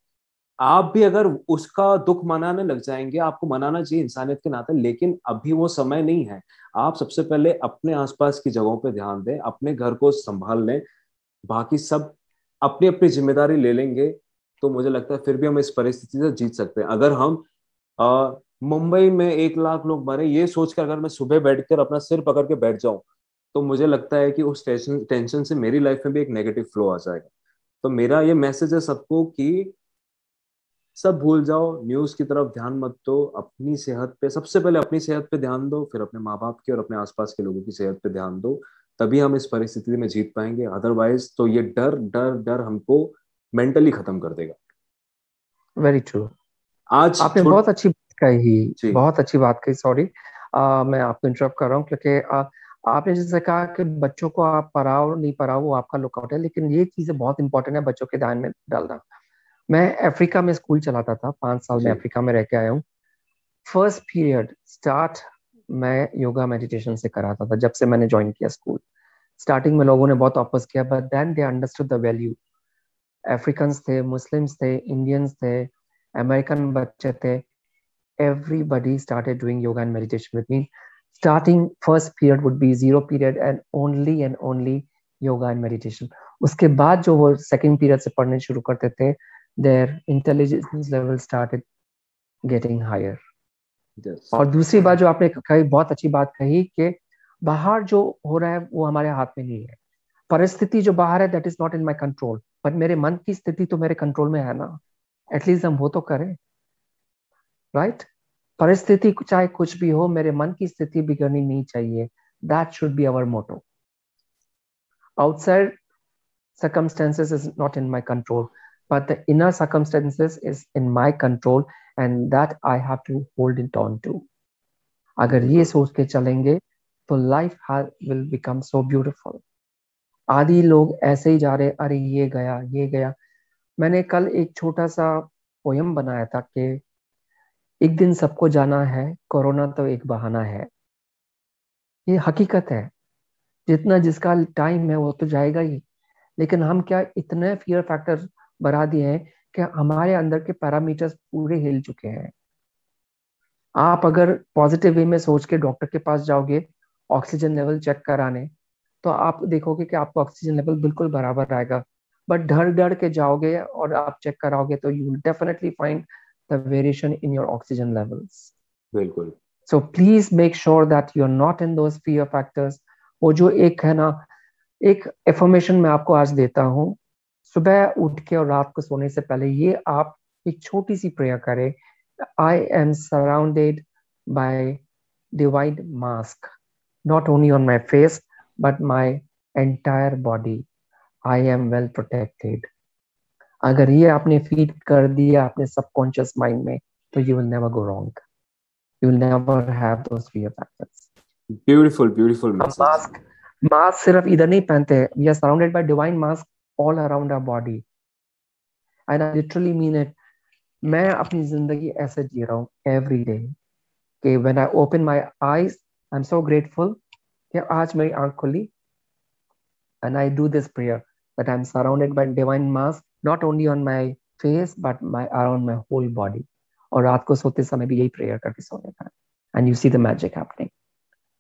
आप भी अगर उसका दुख मनाने लग जाएंगे, आपको मनाना चाहिए इंसानियत के नाते, लेकिन अभी वो समय नहीं है। आप सबसे पहले अपने आसपास की जगहों पे ध्यान दें, अपने घर को संभाल लें, बाकी सब अपनी अपनी जिम्मेदारी ले लेंगे तो मुझे लगता है फिर भी हम इस परिस्थिति से जीत सकते हैं। अगर हम मुंबई में 1 लाख लोग मरे ये सोचकर अगर मैं सुबह बैठकर अपना सिर पकड़ के बैठ जाऊं, तो मुझे लगता है कि उस टेंशन से मेरी लाइफ में भी एक नेगेटिव फ्लो आ जाएगा। तो मेरा ये मैसेज है सबको कि सब भूल जाओ, न्यूज की तरफ ध्यान मत दो, अपनी सेहत पे सबसे पहले अपनी सेहत पे ध्यान दो, फिर अपने माँ बाप की और अपने आसपास के लोगों की सेहत पे ध्यान दो। तभी हम इस परिस्थिति में जीत पाएंगे, अदरवाइज तो ये डर डर डर हमको मेंटली खत्म कर देगा। Very true. आज आपने छोट बहुत अच्छी बात कही, जी बहुत अच्छी बात कही। सॉरी, मैं आपको इंटरप्ट कर रहा हूँ, क्योंकि आपने जैसे कहा कि बच्चों को आप पढ़ाओ नहीं पढ़ाओ वो आपका लुकआउट है, लेकिन ये चीजें बहुत इंपॉर्टेंट है बच्चों के ध्यान में डालना। मैं अफ्रीका में स्कूल चलाता था, 5 साल में जी अफ्रीका में रह के आया हूँ। फर्स्ट पीरियड स्टार्ट मैं योगा मेडिटेशन से कराता था जब से मैंने ज्वाइन किया स्कूल। स्टार्टिंग में लोगों ने बहुत ऑपोज किया, but then they understood the value. Africans थे, मुस्लिम्स थे, इंडियंस थे, अमेरिकन बच्चे थे, everybody started doing yoga and meditation with me. Starting first period would be 0 period and only yoga and meditation. उसके बाद जो वो second period से पढ़ने शुरू करते थे, their intelligence level started getting higher. Yes और दूसरी बात जो आपने कही, बहुत अच्छी बात कही कि बाहर जो हो रहा है वो हमारे हाथ में नहीं है। परिस्थिति जो बाहर है that is not in my control, but मेरे मन की स्थिति तो मेरे कंट्रोल में है ना। एटलीस्ट हम वो तो करें, राइट? परिस्थिति चाहे कुछ भी हो, मेरे मन की स्थिति बिगड़नी नहीं चाहिए। That should be our motto. Outside circumstances is not in my control, but the inner circumstances is in my control, and that I have to hold it on to. अगर ये बिल्कुल सोच के चलेंगे तो life will become so beautiful. आदि लोग ऐसे ही जा रहे, अरे ये गया ये गया। मैंने कल एक छोटा सा पोयम बनाया था कि एक दिन सबको जाना है, कोरोना तो एक बहाना है। ये हकीकत है, जितना जिसका टाइम है वो तो जाएगा ही। लेकिन हम क्या इतने फियर फैक्टर बढ़ा दिए हैं कि हमारे अंदर के पैरामीटर्स पूरे हिल चुके हैं। आप अगर पॉजिटिव वे में सोच के डॉक्टर के पास जाओगे ऑक्सीजन लेवल चेक कराने, तो आप देखोगे कि आपको ऑक्सीजन लेवल बिल्कुल बराबर आएगा। बट डर डर के जाओगे और आप चेक कराओगे तो you will definitely find the variation in your oxygen levels. बिल्कुल so please make sure that you are not in those fear factors. वो जो एक है ना, एक एफर्मेशन मैं आपको आज देता हूँ। सुबह उठ के और रात को सोने से पहले ये आप एक छोटी सी प्रेयर करें। आई am surrounded by divine mask, not only on my face but my entire body. I am well protected. अगर ये आपने फीड कर दिया अपने सबकॉन्शियस माइंड में, तो you will never go wrong, you will never have those fear factors. Beautiful beautiful हम message. Mask mask सिर्फ इधर नहीं पहनते हैं, we are surrounded by divine mask all around our body, and I literally mean it. मैं अपनी जिंदगी ऐसे जी रहा हूँ एवरी डे कि when I open my eyes I am so grateful कि आज मेरी आंख खुली, and I do this prayer that I am surrounded by divine mask not only on my face but my around my whole body. और रात को सोते समय भी यही प्रेयर करके सोने का, and you see the magic happening.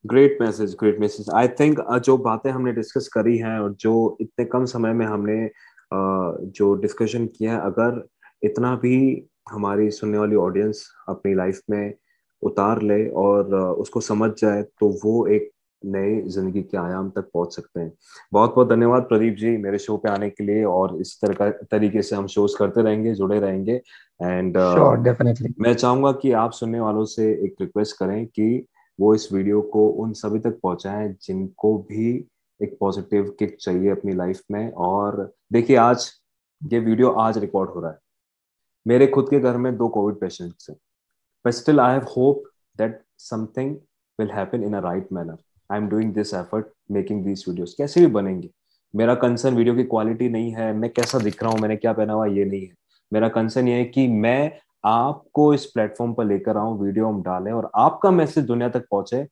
Great message, great message. I think जो बातें हमने डिस्कस करी हैं और जो इतने कम समय में हमने जो डिस्कशन किया है, अगर इतना भी हमारी सुनने वाली ऑडियंस अपनी लाइफ में उतार ले और उसको समझ जाए, तो वो एक नए जिंदगी के आयाम तक पहुंच सकते हैं। बहुत बहुत धन्यवाद प्रदीप जी मेरे शो पे आने के लिए, और इस तरह का तरीके से हम शोज करते रहेंगे, जुड़े रहेंगे। And sure, definitely. मैं चाहूंगा कि आप सुनने वालों से एक रिक्वेस्ट करें कि वो इस वीडियो को उन सभी तक पहुंचाएं जिनको भी एक पॉजिटिव किक चाहिए अपनी लाइफ में। और देखिए, आज ये वीडियो आज रिकॉर्ड हो रहा है, मेरे खुद के घर में 2 कोविड पेशेंट्स हैं, but still I have hope that something will happen in a right manner. I am doing this effort, making these videos। कैसे भी बनेंगे, मेरा कंसर्न वीडियो की क्वालिटी नहीं है, मैं कैसा दिख रहा हूँ, मैंने क्या पहना हुआ, ये नहीं है। मेरा कंसर्न ये है कि मैं आपको इस प्लेटफॉर्म पर लेकर आऊं, वीडियो हम डालें और आपका मैसेज दुनिया तक पहुंचे।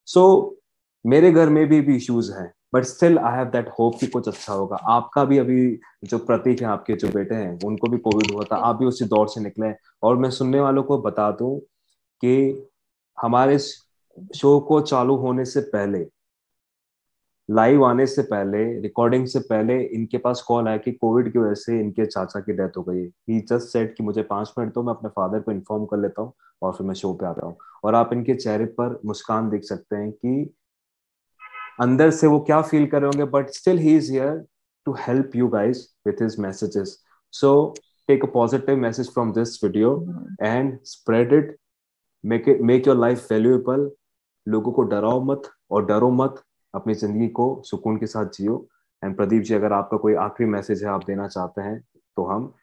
सो मेरे घर में भी इश्यूज हैं, but still I have that hope कि कुछ अच्छा होगा। आपका भी अभी, जो प्रतीक है, आपके जो बेटे हैं, उनको भी कोविड हुआ था, आप भी उसी दौर से निकले। और मैं सुनने वालों को बता दूं कि हमारे शो को चालू होने से पहले, लाइव आने से पहले, रिकॉर्डिंग से पहले इनके पास कॉल आया कि कोविड की वजह से इनके चाचा की डेथ हो गई। ही जस्ट सेड कि मुझे 5 मिनट दो, मैं अपने फादर को इन्फॉर्म कर लेता हूँ और फिर मैं शो पे आता हूँ। और आप इनके चेहरे पर मुस्कान देख सकते हैं कि अंदर से वो क्या फील कर रहे होंगे, but still he is here to help you guys with his messages. So take a positive message from this video and spread it, make your life valuable. लोगों को डराओ मत और डरो मत, अपनी जिंदगी को सुकून के साथ जियो। एंड प्रदीप जी, अगर आपका कोई आखिरी मैसेज है आप देना चाहते हैं तो हम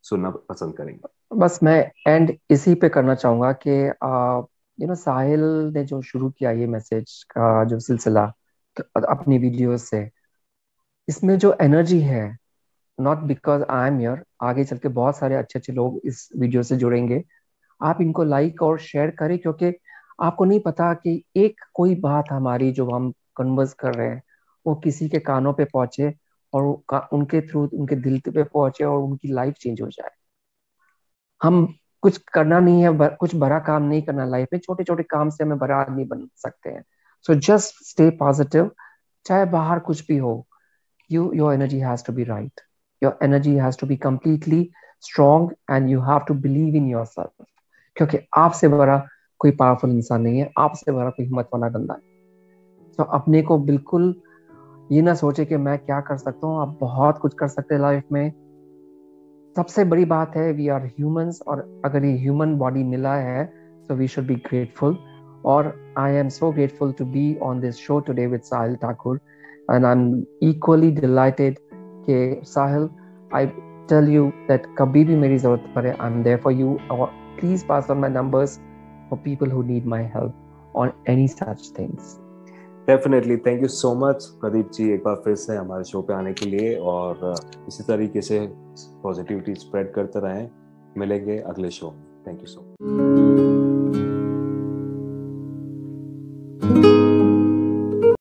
सुनना पसंद करेंगे। बस मैं एंड इसी पे करना चाहूंगा कि साहिल ने जो शुरू किया ये मैसेज का जो सिलसिला अपनी वीडियो से, इसमें जो एनर्जी है, not because I am here, आगे चल के बहुत सारे अच्छे अच्छे लोग इस वीडियो से जुड़ेंगे। आप इनको लाइक और शेयर करें, क्योंकि आपको नहीं पता कि एक कोई बात हमारी जो हम कन्वर्स कर रहे हैं वो किसी के कानों पे पहुंचे और उनके थ्रू उनके दिल पे पहुंचे और उनकी लाइफ चेंज हो जाए। हम कुछ करना नहीं है, कुछ बड़ा काम नहीं करना लाइफ में, छोटे छोटे काम से हमें बड़ा आदमी बन सकते हैं। सो जस्ट स्टे पॉजिटिव, चाहे बाहर कुछ भी हो। Your energy has to be right. Your energy has to be completely strong and you have to believe in yourself. क्योंकि आपसे बड़ा कोई पावरफुल इंसान नहीं है, आपसे बड़ा कोई हिम्मत वाला बंदा है। तो अपने को बिल्कुल ये ना सोचे कि मैं क्या कर सकता हूँ, आप बहुत कुछ कर सकते हैं लाइफ में। सबसे बड़ी बात है वी आर ह्यूमंस, और अगर ये ह्यूमन बॉडी मिला है so we should be grateful. और I am so grateful to be on this show today with Sahil Thakur, and I'm equally delighted कि साहिल, I tell you that कभी भी मेरी जरूरत पड़े I'm there for you, or please pass on my numbers for people who need my help on any such things. Definitely, thank you so much Pradeep ji, एक बार फिर से हमारे शो पे आने के लिए, और इसी तरीके से पॉजिटिविटी स्प्रेड करते रहें। मिलेंगे अगले शो में। Thank you so much.